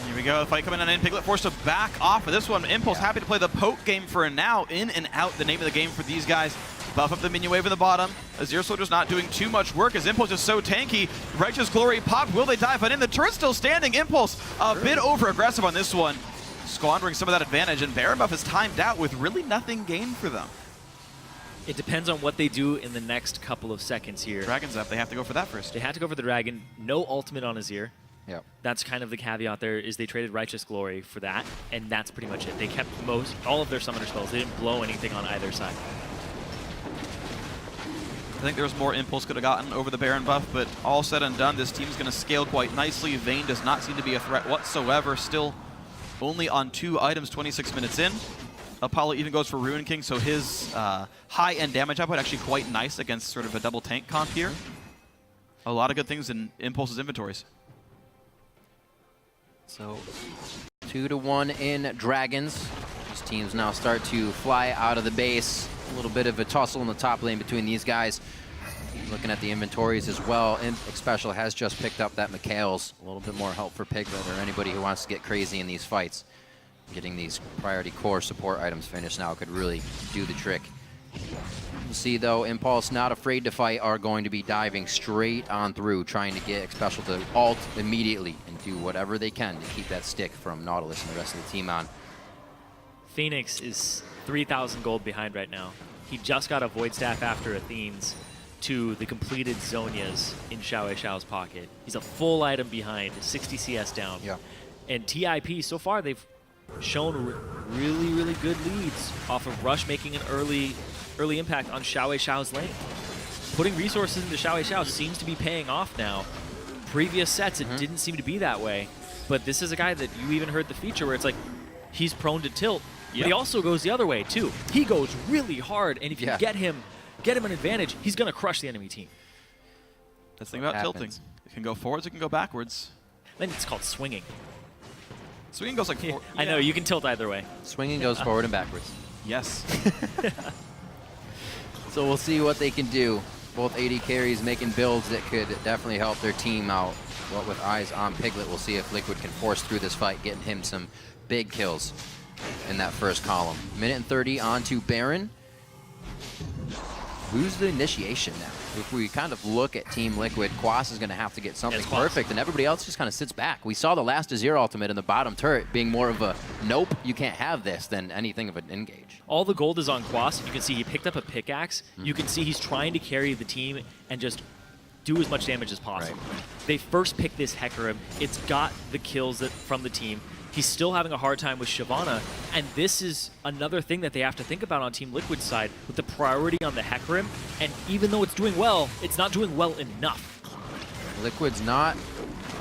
Here we go, fight coming on in. Piglet forced to back off of this one. Impulse happy to play the poke game for now. In and out, the name of the game for these guys. Buff up the minion wave in the bottom. Azir Soldier's not doing too much work as Impulse is so tanky. Righteous Glory popped. Will they dive? But in the turret's still standing. Impulse a bit over aggressive on this one, squandering some of that advantage. And Baron buff is timed out with really nothing gained for them. It depends on what they do in the next couple of seconds here. Dragon's up. They have to go for that first. They have to go for the Dragon. No ultimate on Azir. Yep. That's kind of the caveat there, is they traded Righteous Glory for that, and that's pretty much it. They kept all of their summoner spells. They didn't blow anything on either side. I think there was more Impulse could have gotten over the Baron buff, but all said and done, this team's going to scale quite nicely. Vayne does not seem to be a threat whatsoever. Still only on 2 items 26 minutes in. Apollo even goes for Ruin King, so his high-end damage output actually quite nice against sort of a double tank comp here. A lot of good things in Impulse's inventories. So 2-1 in Dragons. These teams now start to fly out of the base. A little bit of a tussle in the top lane between these guys. Looking at the inventories as well, Imp Special has just picked up that Mikhail's. A little bit more help for Piglet or anybody who wants to get crazy in these fights. Getting these priority core support items finished now could really do the trick. We'll see though, Impulse not afraid to fight are going to be diving straight on through, trying to get Special to ult immediately and do whatever they can to keep that stick from Nautilus and the rest of the team on. Phoenix is 3,000 gold behind right now. He just got a Void Staff after Athene's to the completed Zonias in Xiao's pocket. He's a full item behind, 60 CS down. Yeah. And TIP, so far they've shown really good leads off of Rush making an early impact on Xiao's lane. Putting resources into Xiao seems to be paying off now. Previous sets, it didn't seem to be that way. But this is a guy that you even heard the feature where it's like, he's prone to tilt, but he also goes the other way too. He goes really hard, and if you get him an advantage, he's gonna crush the enemy team. That's the thing about tilting. It can go forwards, it can go backwards. I think it's called swinging. Swinging goes like forward. I know, you can tilt either way. Swinging goes forward and backwards. Yes. So we'll see what they can do. Both AD carries making builds that could definitely help their team out. But with eyes on Piglet, we'll see if Liquid can force through this fight, getting him some big kills in that first column. Minute and 30 on to Baron. Who's the initiation now? If we kind of look at Team Liquid, Quas is going to have to get something perfect, and everybody else just kind of sits back. We saw the last Azir ultimate in the bottom turret being more of a nope, you can't have this, than anything of an engage. All the gold is on Quas. You can see he picked up a pickaxe. You can see he's trying to carry the team and just do as much damage as possible. Right. They first picked this Hecarim. It's got the kills from the team. He's still having a hard time with Shyvana, and this is another thing that they have to think about on Team Liquid's side with the priority on the Hecarim, and even though it's doing well, it's not doing well enough. Liquid's not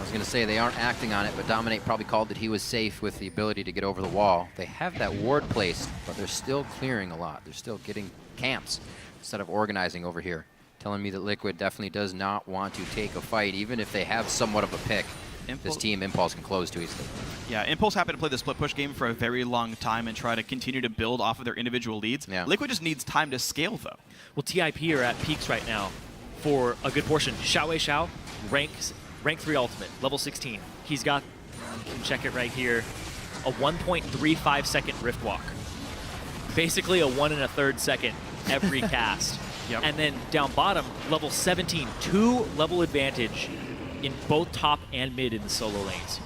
I was going to say they aren't acting on it, but Dominate probably called that he was safe with the ability to get over the wall. They have that ward placed, but they're still clearing a lot. They're still getting camps instead of organizing over here. Telling me that Liquid definitely does not want to take a fight, even if they have somewhat of a pick. This team, Impulse, can close too easily. Yeah, Impulse happened to play the split push game for a very long time and try to continue to build off of their individual leads. Yeah. Liquid just needs time to scale, though. Well, TIP are at peaks right now for a good portion. Xiao, rank 3 ultimate, level 16. He's got, you can check it right here, a 1.35 second Rift Walk. Basically a 1 1/3 second every cast. Yep. And then down bottom, level 17, 2 level advantage in both top and mid in the solo lanes.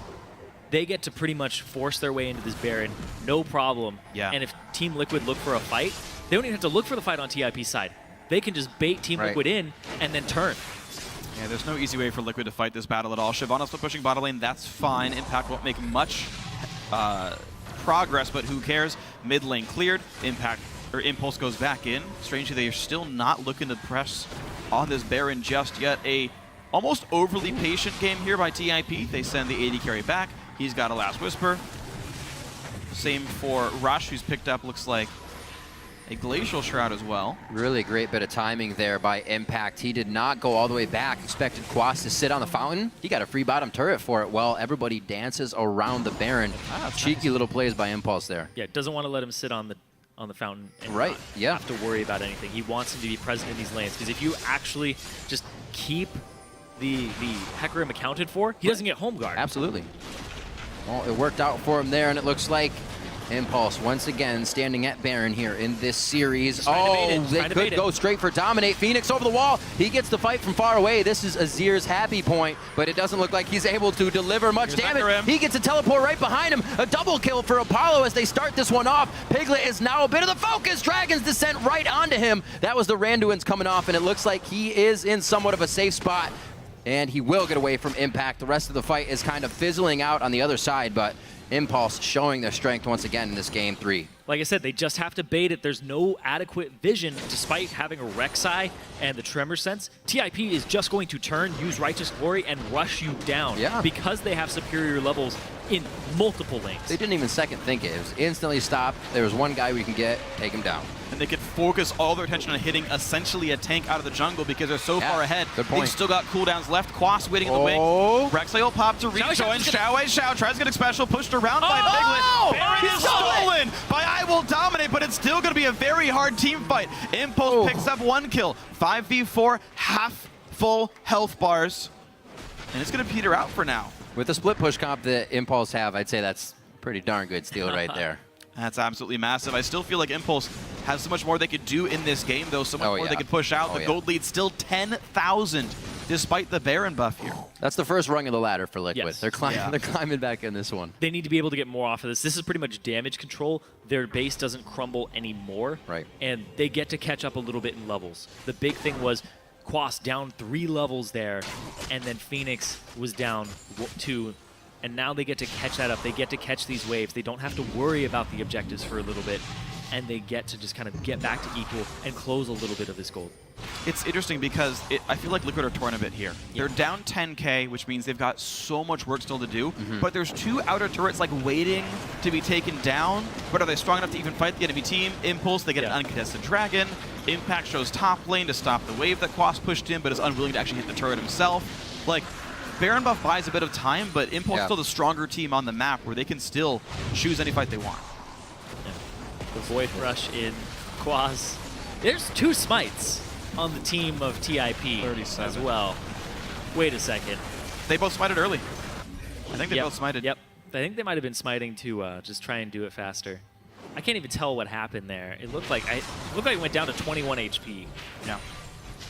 They get to pretty much force their way into this Baron, no problem. Yeah. And if Team Liquid look for a fight, they don't even have to look for the fight on TIP's side. They can just bait Team Liquid in and then turn. Yeah, there's no easy way for Liquid to fight this battle at all. Shyvana's still pushing bottom lane, that's fine. Impact won't make much progress, but who cares? Mid lane cleared, Impulse goes back in. Strangely, they are still not looking to press on this Baron just yet. A almost overly patient game here by TIP. They send the AD carry back. He's got a Last Whisper. Same for Rush, who's picked up, looks like, a Glacial Shroud as well. Really great bit of timing there by Impact. He did not go all the way back. Expected Quas to sit on the fountain. He got a free bottom turret for it while everybody dances around the Baron. Cheeky little plays by Impulse there. Yeah, doesn't want to let him sit on the fountain and not have to worry about anything. He wants him to be present in these lanes, because if you actually just keep the Hecarim accounted for, he doesn't get home guard. Absolutely. Well, it worked out for him there, and it looks like Impulse once again standing at Baron here in this series. They could go straight for Dominate. Phoenix over the wall. He gets the fight from far away. This is Azir's happy point, but it doesn't look like he's able to deliver much damage. He gets a teleport right behind him. A double kill for Apollo as they start this one off. Piglet is now a bit of the focus. Dragon's descent right onto him. That was the Randuin's coming off, and it looks like he is in somewhat of a safe spot, and he will get away from Impact. The rest of the fight is kind of fizzling out on the other side, but Impulse showing their strength once again in this game 3. Like I said, they just have to bait it. There's no adequate vision despite having a Rek'Sai and the Tremor Sense. TIP is just going to turn, use Righteous Glory, and rush you down because they have superior levels in multiple lanes. They didn't even second think it. It was instantly stopped. There was one guy we can get, take him down. And they could focus all their attention on hitting essentially a tank out of the jungle because they're so far ahead. They've still got cooldowns left. Quas waiting in the wing. Rek'Sai will pop to rejoin. Xiao tries to get a special, pushed around by Piglet. Baron is stolen by I Will Dominate, but it's still going to be a very hard team fight. Impulse picks up 1 kill. 5v4, half full health bars. And it's going to peter out for now. With the split push comp that Impulse have, I'd say that's pretty darn good steal right there. That's absolutely massive. I still feel like Impulse has so much more they could do in this game, though. So much more they could push out. The gold lead's still 10,000 despite the Baron buff here. That's the first rung of the ladder for Liquid. Yes. They're climbing back in this one. They need to be able to get more off of this. This is pretty much damage control. Their base doesn't crumble anymore. Right. And they get to catch up a little bit in levels. The big thing was Quas down 3 levels there, and then Phoenix was down 2. And now they get to catch that up. They get to catch these waves. They don't have to worry about the objectives for a little bit, and they get to just kind of get back to equal and close a little bit of this gold. It's interesting because I feel like Liquid are torn a bit here. They're down 10k, which means they've got so much work still to do, but there's 2 outer turrets like waiting to be taken down, but are they strong enough to even fight the enemy team? Impulse, they get an uncontested Dragon. Impact shows top lane to stop the wave that Quas pushed in, but is unwilling to actually hit the turret himself. Like, Baron buff buys a bit of time, but Impulse is still the stronger team on the map where they can still choose any fight they want. The Void Rush in Quas. There's 2 smites on the team of TIP 37 as well. Wait a second. They both smited early. I think they both smited. Yep. I think they might have been smiting to just try and do it faster. I can't even tell what happened there. It looked like it went down to 21 HP. Yeah.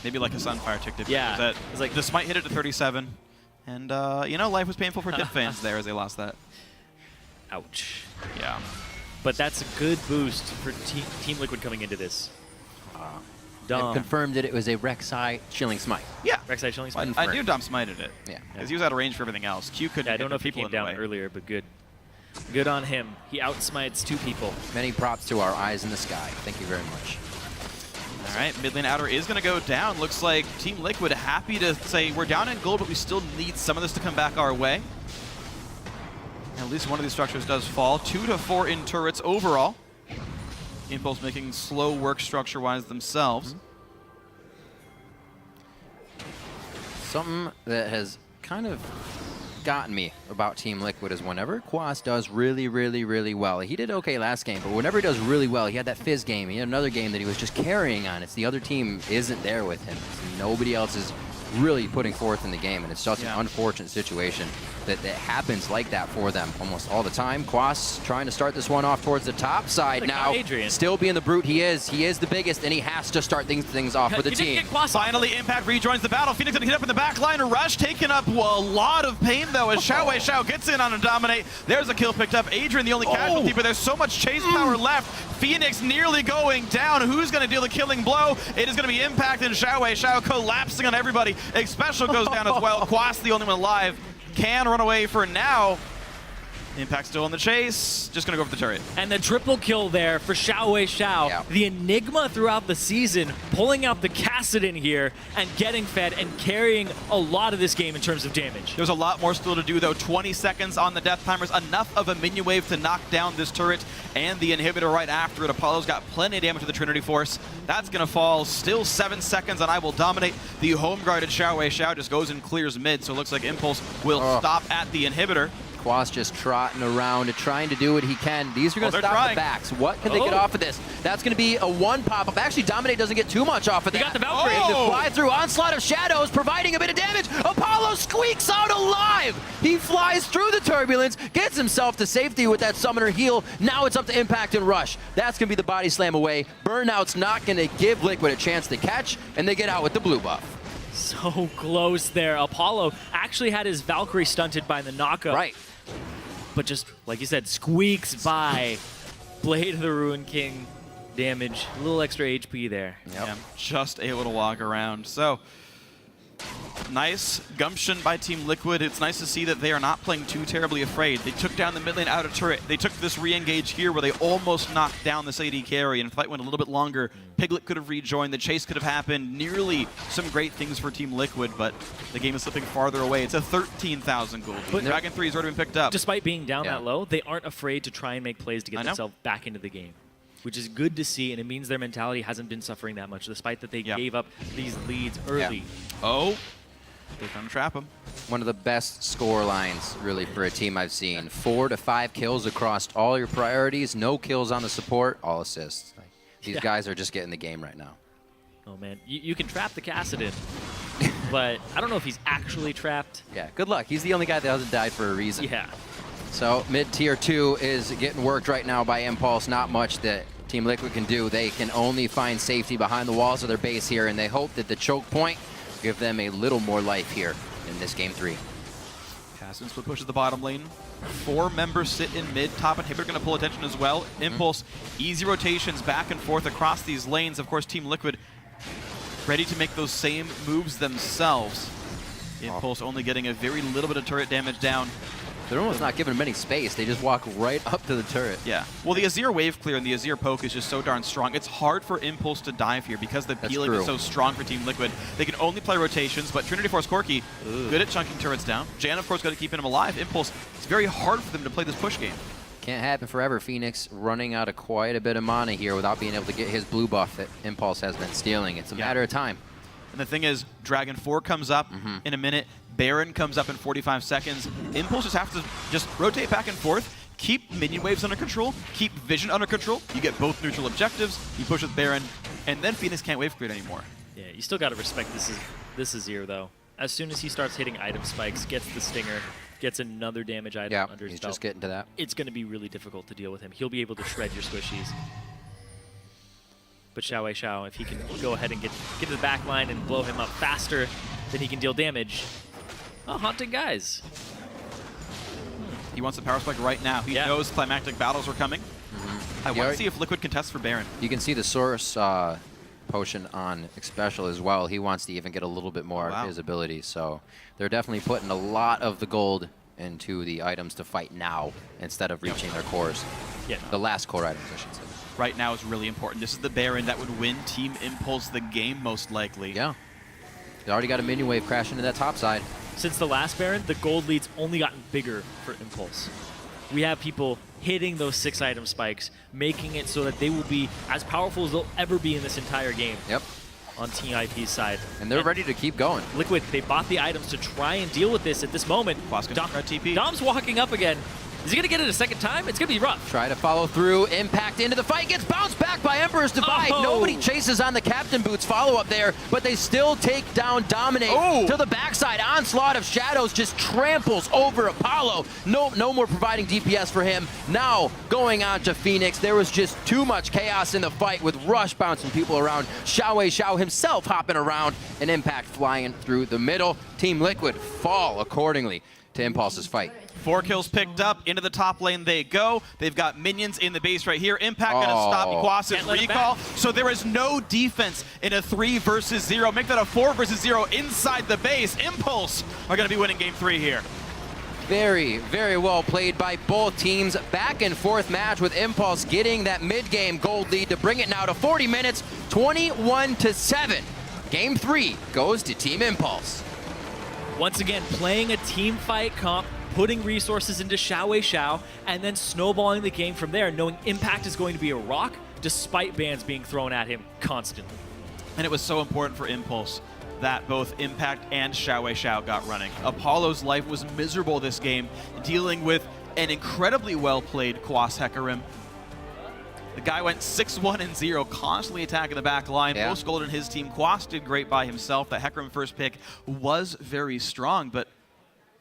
Maybe like a Sunfire tick did. Yeah. It was like the smite hit it to 37. And, you know, life was painful for Dip fans there as they lost that. Ouch. Yeah. But that's a good boost for Team Liquid coming into this. It confirmed that it was a Rek'Sai Chilling Smite. Yeah. Rek'Sai Chilling Smite. I knew Dom smited it. Yeah. Because he was out of range for everything else. Q couldn't I don't know if he people came down earlier, but good. Good on him. He outsmites 2 people. Many props to our eyes in the sky. Thank you very much. All right, mid lane outer is going to go down. Looks like Team Liquid happy to say we're down in gold, but we still need some of this to come back our way. At least one of these structures does fall. 2 to 4 in turrets overall. Impulse making slow work structure-wise themselves. Something that has kind of gotten me about Team Liquid is whenever Quas does really, really, really well. He did okay last game, but whenever he does really well, he had that Fizz game. He had another game that he was just carrying on. It's the other team isn't there with him. Nobody else is really putting forth in the game, and it's just an unfortunate situation that happens like that for them almost all the time. Quas trying to start this one off towards the top side now. Adrian. Still being the brute he is. He is the biggest, and he has to start things off for the team. Finally, Impact rejoins the battle. Phoenix gonna hit up in the back line. Rush taking up a lot of pain, though, as Xiao gets in on a dominate. There's a kill picked up. Adrian, the only casualty, but there's so much chase power left. Phoenix nearly going down. Who's going to deal the killing blow? It is going to be Impact and Xiao collapsing on everybody. Special goes down as well. Quas, the only one alive, can run away for now. Impact still in the chase. Just going to go for the turret. And the triple kill there for Xiao. Yeah. The enigma throughout the season, pulling out the Kassadin here and getting fed and carrying a lot of this game in terms of damage. There's a lot more still to do, though. 20 seconds on the death timers. Enough of a minion wave to knock down this turret and the inhibitor right after it. Apollo's got plenty of damage to the Trinity Force. That's going to fall. Still 7 seconds on I Will Dominate. The home-guarded Xiao just goes and clears mid, so it looks like Impulse will stop at the inhibitor. Quas just trotting around and trying to do what he can. These are going to stop the backs. What can they get off of this? That's going to be a one pop-up. Actually, Dominate doesn't get too much off of that. He got the Valkyrie. And the fly-through onslaught of shadows providing a bit of damage. Apollo squeaks out alive. He flies through the turbulence, gets himself to safety with that summoner heal. Now it's up to Impact and Rush. That's going to be the body slam away. Burnout's not going to give Liquid a chance to catch, and they get out with the blue buff. So close there. Apollo actually had his Valkyrie stunted by the knockup. Right. But just, like you said, squeaks by. Blade of the Ruined King damage. A little extra HP there. Yep. Yeah, just able to walk around. So, nice gumption by Team Liquid. It's nice to see that they are not playing too terribly afraid. They took down the mid lane outer turret. They took this re-engage here where they almost knocked down this AD carry, and if the fight went a little bit longer, Piglet could have rejoined, the chase could have happened. Nearly some great things for Team Liquid, but the game is slipping farther away. It's a 13,000 gold. But Dragon 3 has already been picked up. Despite being down that low, they aren't afraid to try and make plays to get themselves back into the game, which is good to see, and it means their mentality hasn't been suffering that much, despite that they gave up these leads early. Oh. They're trying to trap him. One of the best score lines, really, for a team I've seen. 4 to 5 kills across all your priorities. No kills on the support. All assists. These guys are just getting the game right now. Oh, man. You can trap the Kassadin, but I don't know if he's actually trapped. Yeah, good luck. He's the only guy that hasn't died for a reason. Yeah. So mid-tier 2 is getting worked right now by Impulse. Not much that Team Liquid can do. They can only find safety behind the walls of their base here, and they hope that the choke point give them a little more life here in this game 3. Kassadin split pushes the bottom lane. 4 members sit in mid. Top inhibitor going to pull attention as well. Impulse, easy rotations back and forth across these lanes. Of course, Team Liquid ready to make those same moves themselves. Impulse only getting a very little bit of turret damage down. They're almost not giving them any space. They just walk right up to the turret. Yeah. Well, the Azir wave clear and the Azir poke is just so darn strong. It's hard for Impulse to dive here because the peeling is so strong for Team Liquid. They can only play rotations, but Trinity Force Corki, good at chunking turrets down. Jan, of course, got to keep him alive. Impulse, it's very hard for them to play this push game. Can't happen forever. Phoenix running out of quite a bit of mana here without being able to get his blue buff that Impulse has been stealing. It's a matter of time. And the thing is, Dragon 4 comes up in a minute. Baron comes up in 45 seconds. Impulse just have to just rotate back and forth, keep minion waves under control, keep vision under control. You get both neutral objectives. You push with Baron, and then Phoenix can't wave clear anymore. Yeah, you still got to respect this Azir, though. As soon as he starts hitting item spikes, gets the stinger, gets another damage item under his he's belt, just getting to that. It's going to be really difficult to deal with him. He'll be able to shred your squishies. But Xiao, if he can go ahead and get to the back line and blow him up faster than he can deal damage. Oh, haunting guys. He wants the power spike right now. He knows climactic battles are coming. I want to see if Liquid contests for Baron. You can see the source potion on Special as well. He wants to even get a little bit more of his ability. So they're definitely putting a lot of the gold into the items to fight now instead of reaching their cores. Yeah. The last core items, I should say. right now is really important. This is the Baron that would win Team Impulse the game most likely. Yeah. They already got a minion wave crashing into that top side. Since the last Baron, the gold lead's only gotten bigger for Impulse. We have people hitting those 6-item spikes, making it so that they will be as powerful as they'll ever be in this entire game. Yep. On Team IP's side. And they're ready to keep going. Liquid, they bought the items to try and deal with this at this moment. Dom's walking up again. Is he going to get it a second time? It's going to be rough. Try to follow through. Impact into the fight. Gets bounced back by Emperor's Divide. Oh. Nobody chases on the Captain Boots follow-up there, but they still take down Dominate to the backside. Onslaught of Shadows just tramples over Apollo. No more providing DPS for him. Now going on to Phoenix. There was just too much chaos in the fight with Rush bouncing people around. Xiao himself hopping around, and Impact flying through the middle. Team Liquid fall accordingly to Impulse's fight. 4 kills picked up. Into the top lane they go. They've got minions in the base right here. Impact going to stop Iguasa's recall. So there is no defense in a 3 versus 0. Make that a 4 versus 0 inside the base. Impulse are going to be winning game 3 here. Very, very well played by both teams. Back and forth match with Impulse getting that mid-game gold lead to bring it now to 40 minutes, 21-7. Game 3 goes to Team Impulse. Once again, playing a team fight comp, putting resources into Xiao, and then snowballing the game from there, knowing Impact is going to be a rock, despite bans being thrown at him constantly. And it was so important for Impulse that both Impact and Xiao got running. Apollo's life was miserable this game, dealing with an incredibly well-played Quas Hecarim. The guy went 6-1-0, constantly attacking the back line. Most gold in his team. Quas did great by himself. The Hecarim first pick was very strong, but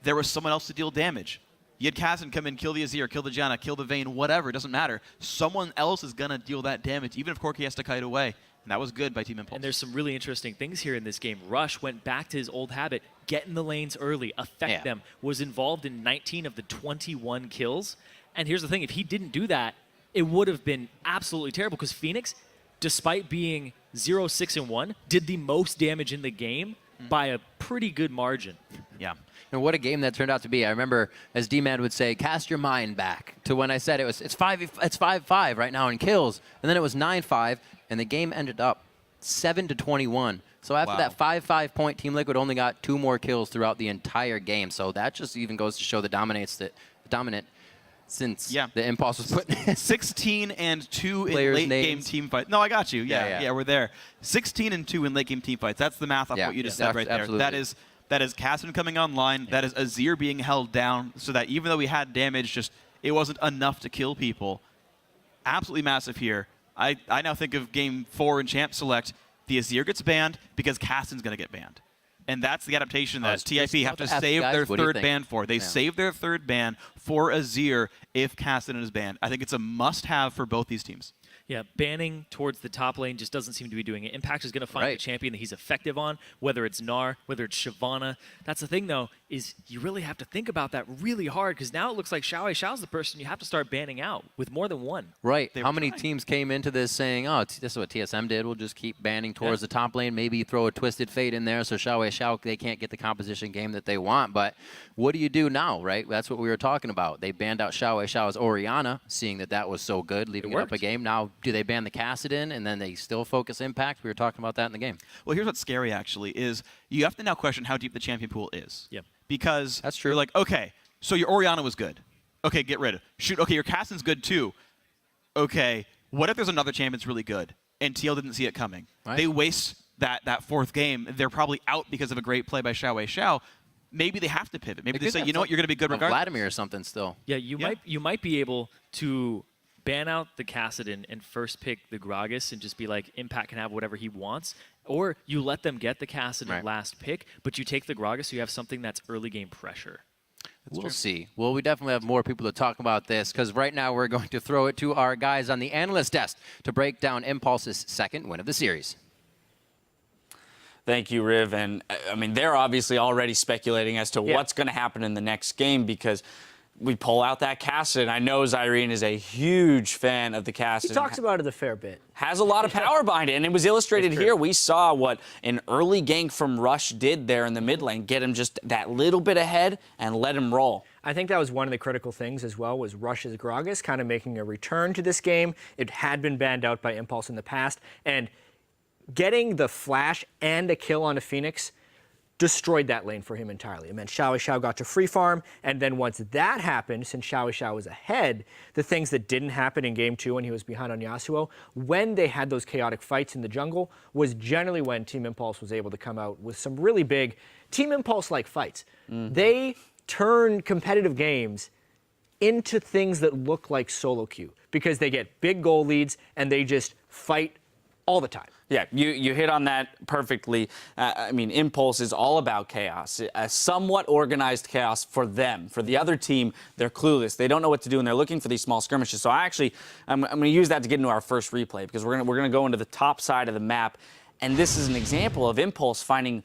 there was someone else to deal damage. You had Kazan come in, kill the Azir, kill the Janna, kill the Vayne, whatever. It doesn't matter. Someone else is going to deal that damage, even if Corki has to kite away. And that was good by Team Impulse. And there's some really interesting things here in this game. Rush went back to his old habit, get in the lanes early, affect them, was involved in 19 of the 21 kills. And here's the thing, if he didn't do that, it would have been absolutely terrible because Phoenix, despite being 0-6-1, did the most damage in the game by a pretty good margin. Yeah. And what a game that turned out to be. I remember, as D-Man would say, cast your mind back to when I said it's 5-5 right now in kills, and then it was 9-5, and the game ended up 7-21. So after that 5-5 point, Team Liquid only got 2 more kills throughout the entire game. So that just even goes to show the dominant since the Impulse was put 16-2 in late game team fight. No, I got you. Yeah, we're there. 16-2 in late game team fights. That's the math off what you just said right there. Absolutely. That is Cassian coming online. That is Azir being held down so that even though we had damage, just it wasn't enough to kill people. Absolutely massive here. I now think of game 4 in Champ Select. The Azir gets banned because Cassian's going to get banned. And that's the adaptation that TIP have to save their third ban for. They save their third ban for Azir if Cassian is banned. I think it's a must-have for both these teams. Yeah, banning towards the top lane just doesn't seem to be doing it. Impact is going to find a champion that he's effective on, whether it's Gnar, whether it's Shyvana. That's the thing, though, is you really have to think about that really hard because now it looks like Xiao's the person you have to start banning out with more than one. Right. How many teams came into this saying, oh, this is what TSM did. We'll just keep banning towards the top lane. Maybe throw a Twisted Fate in there so Xiao, they can't get the composition game that they want. But what do you do now, right? That's what we were talking about. They banned out Xiao's Orianna, seeing that was so good, leaving it up a game. Now, do they ban the Kassadin and then they still focus Impact? We were talking about that in the game. Well, here's what's scary, actually, is you have to now question how deep the champion pool is. Yep. Because that's true. You're like, okay, so your Orianna was good. Okay, get rid of. Shoot, okay, your Kassadin's good too. Okay, what if there's another champion that's really good and TL didn't see it coming? Right. They waste that fourth game. They're probably out because of a great play by Xiao. Maybe they have to pivot. Maybe they say, you know what, you're going to be good regardless. Vladimir or something still. Yeah, you might be able to ban out the Kassadin and first pick the Gragas and just be like, Impact can have whatever he wants. Or you let them get the Kassadin last pick, but you take the Gragas so you have something that's early game pressure. We'll see. Well, we definitely have more people to talk about this because right now we're going to throw it to our guys on the analyst desk to break down Impulse's second win of the series. Thank you, Riv. And, I mean, they're obviously already speculating as to what's going to happen in the next game because we pull out that Kassadin. I know Zyrene is a huge fan of the Kassadin. He talks about it a fair bit. Has a lot of power behind it, and it was illustrated here. We saw what an early gank from Rush did there in the mid lane, get him just that little bit ahead and let him roll. I think that was one of the critical things as well, was Rush's Gragas kind of making a return to this game. It had been banned out by Impulse in the past, and getting the flash and a kill on a Phoenix destroyed that lane for him entirely. It meant Xiao got to free farm, and then once that happened, since Xiao was ahead, the things that didn't happen in Game 2 when he was behind on Yasuo, when they had those chaotic fights in the jungle, was generally when Team Impulse was able to come out with some really big Team Impulse-like fights. They turn competitive games into things that look like solo queue because they get big goal leads and they just fight all the time. Yeah, you hit on that perfectly. I mean, Impulse is all about chaos, a somewhat organized chaos for them. For the other team, they're clueless. They don't know what to do, and they're looking for these small skirmishes. So I'm going to use that to get into our first replay because we're going to go into the top side of the map, and this is an example of Impulse finding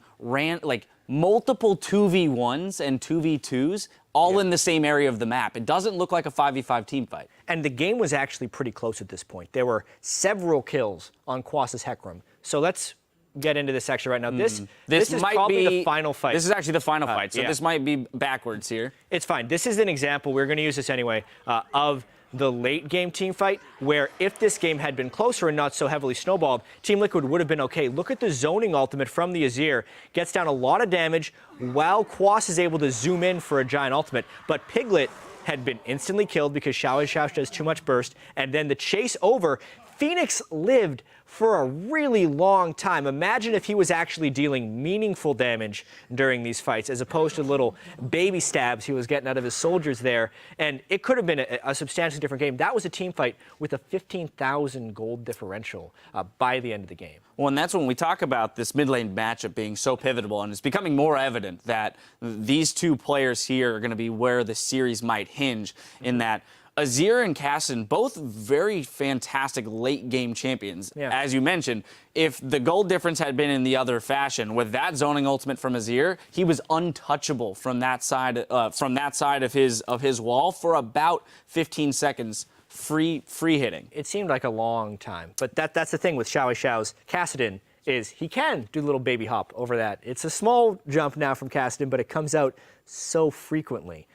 multiple 2v1s and 2v2s all in the same area of the map. It doesn't look like a 5v5 team fight. And the game was actually pretty close at this point. There were several kills on Quas's Hecarim. So let's get into this section right now. This is might probably be the final fight. This is actually the final fight, so this might be backwards here. It's fine. This is an example, we're going to use this anyway, of the late game team fight, where if this game had been closer and not so heavily snowballed, Team Liquid would have been okay. Look at the zoning ultimate from the Azir. Gets down a lot of damage while Quas is able to zoom in for a giant ultimate. But Piglet had been instantly killed because Xiao does too much burst. And then the chase over, Phoenix lived for a really long time. Imagine if he was actually dealing meaningful damage during these fights as opposed to little baby stabs he was getting out of his soldiers there. And it could have been a substantially different game. That was a team fight with a 15,000 gold differential by the end of the game. Well, and that's when we talk about this mid lane matchup being so pivotal, and it's becoming more evident that these two players here are going to be where the series might hinge in that Azir and Kassadin, both very fantastic late-game champions. Yeah. As you mentioned, if the gold difference had been in the other fashion, with that zoning ultimate from Azir, he was untouchable from that side of his wall for about 15 seconds, free hitting. It seemed like a long time, but that's the thing with Xiao's Kassadin is he can do a little baby hop over that. It's a small jump now from Kassadin, but it comes out so frequently.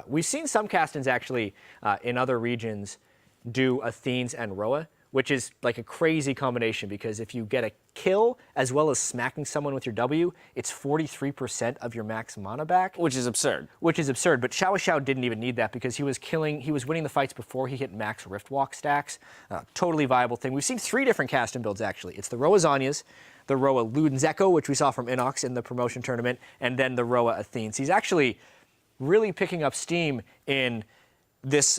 We've seen some Kassadins actually in other regions do Athenes and Roa, which is like a crazy combination because if you get a kill as well as smacking someone with your W, it's 43% of your max mana back. Which is absurd. Which is absurd, but Xiao didn't even need that because he was winning the fights before he hit max Riftwalk stacks. Totally viable thing. We've seen 3 different Kassadin builds actually. It's the Roa Zhonya's, the Roa Luden's Echo, which we saw from Inox in the promotion tournament, and then the Roa Athenes. He's actually really picking up steam in this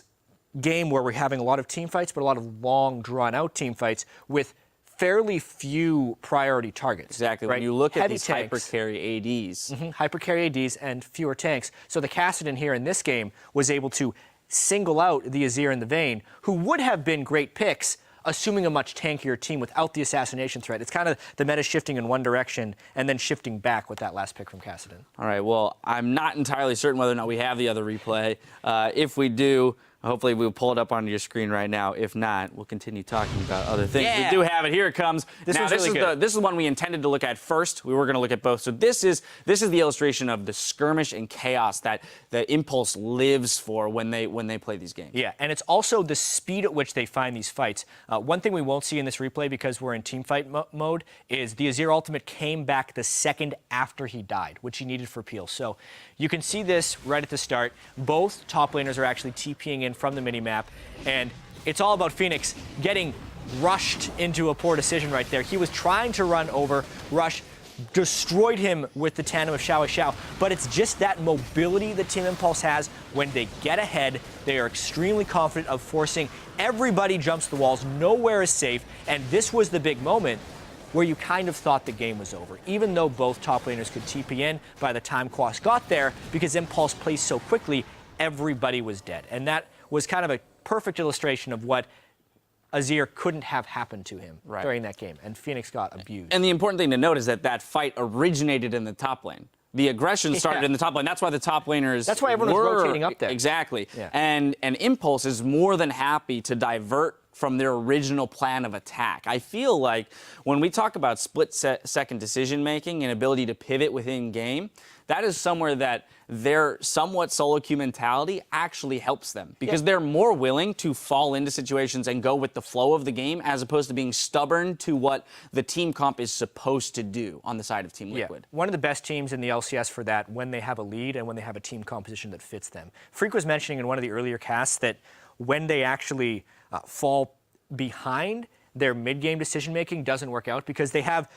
game where we're having a lot of team fights, but a lot of long, drawn-out team fights with fairly few priority targets. Exactly. Right? When you look at these tanks, hyper-carry ADs. Hyper-carry ADs and fewer tanks. So the Kassadin here in this game was able to single out the Azir and the Vayne, who would have been great picks, assuming a much tankier team without the assassination threat. It's kind of the meta shifting in one direction and then shifting back with that last pick from Kassadin. All right, well, I'm not entirely certain whether or not we have the other replay. If we do, hopefully we'll pull it up on your screen right now. If not, we'll continue talking about other things. Yeah. We do have it. Here it comes. This is the one we intended to look at first. We were going to look at both. So this is the illustration of the skirmish and chaos that the Impulse lives for when they play these games. Yeah, and it's also the speed at which they find these fights. One thing we won't see in this replay because we're in team fight mode is the Azir ultimate came back the second after he died, which he needed for Peel. So you can see this right at the start. Both top laners are actually TPing in from the minimap, and it's all about Phoenix getting rushed into a poor decision right there. He was trying to run over, Rush destroyed him with the tandem of Xiao, but it's just that mobility that Team Impulse has. When they get ahead, they are extremely confident of forcing everybody jumps the walls, nowhere is safe, and this was the big moment where you kind of thought the game was over, even though both top laners could TP in by the time Quas got there, because Impulse plays so quickly, everybody was dead. And that was kind of a perfect illustration of what Azir couldn't have happened to him during that game, and Phoenix got abused. And the important thing to note is that fight originated in the top lane. The aggression started in the top lane. That's why the top laners That's why everyone was rotating up there. Exactly. Yeah. And Impulse is more than happy to divert from their original plan of attack. I feel like when we talk about split-second decision-making and ability to pivot within game, that is somewhere that their somewhat solo queue mentality actually helps them because they're more willing to fall into situations and go with the flow of the game as opposed to being stubborn to what the team comp is supposed to do on the side of Team Liquid. Yeah. One of the best teams in the LCS for that when they have a lead and when they have a team composition that fits them. Freak was mentioning in one of the earlier casts that when they actually fall behind, their mid-game decision-making doesn't work out because they have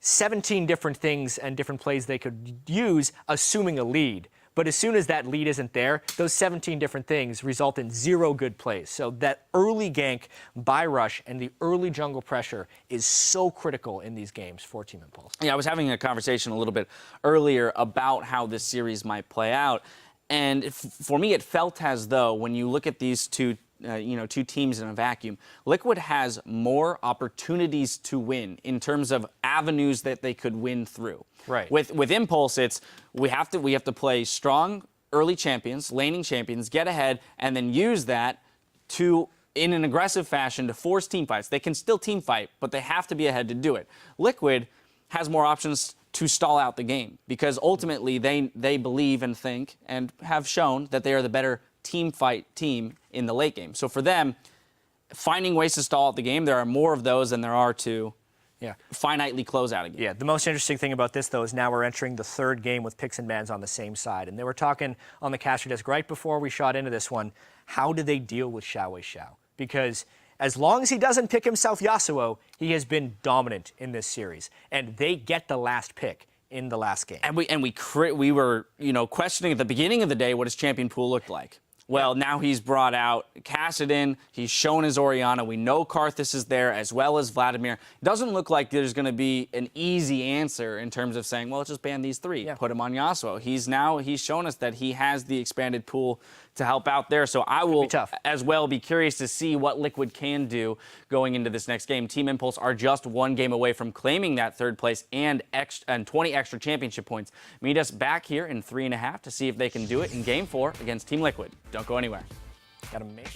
17 different things and different plays they could use, assuming a lead. But as soon as that lead isn't there, those 17 different things result in 0 good plays. So that early gank by Rush and the early jungle pressure is so critical in these games for Team Impulse. Yeah, I was having a conversation a little bit earlier about how this series might play out. And for me, it felt as though when you look at these two teams in a vacuum, Liquid has more opportunities to win in terms of avenues that they could win through. Right. With Impulse, it's we have to play strong early champions, laning champions, get ahead, and then use that to in an aggressive fashion to force team fights. They can still team fight, but they have to be ahead to do it. Liquid has more options to stall out the game because ultimately they believe and think and have shown that they are the better team fight team in the late game. So for them, finding ways to stall out the game, there are more of those than there are to finitely close out a game. Yeah, the most interesting thing about this, though, is now we're entering the third game with Pix and Bans on the same side. And they were talking on the caster desk right before we shot into this one, how do they deal with Xiao? Because as long as he doesn't pick himself Yasuo, he has been dominant in this series. And they get the last pick in the last game. And we were questioning at the beginning of the day what his champion pool looked like. Well, now he's brought out Kassadin. He's shown his Orianna. We know Karthus is there as well as Vladimir. It doesn't look like there's going to be an easy answer in terms of saying, well, let's just ban these 3. Yeah. Put him on Yasuo. He's shown us that he has the expanded pool to help out there. So I will as well be curious to see what Liquid can do going into this next game. Team Impulse are just 1 game away from claiming that 3rd place and 20 extra championship points. Meet us back here in 3.5 to see if they can do it in Game 4 against Team Liquid. Don't go anywhere. Gotta make.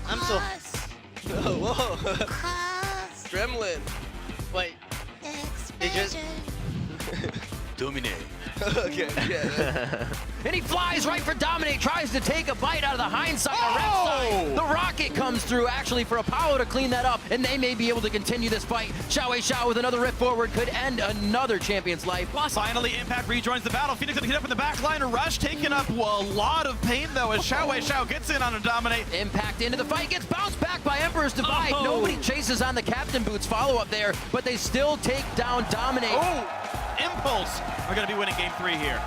I'm so. Whoa. Gremlin. Wait. They just. Dominate. Okay, yeah. And he flies right for Dominate, tries to take a bite out of the hindsight. The rocket comes through actually for Apollo to clean that up, and they may be able to continue this fight. Xiao with another rift forward could end another champion's life. Finally, Impact rejoins the battle. Phoenix gonna hit up in the back line. Rush taking up a lot of pain though as Xiao gets in on a Dominate. Impact into the fight, gets bounced back by Emperor's Divide. Nobody chases on the Captain Boots follow-up there, but they still take down Dominate. Impulse are going to be winning Game 3 here.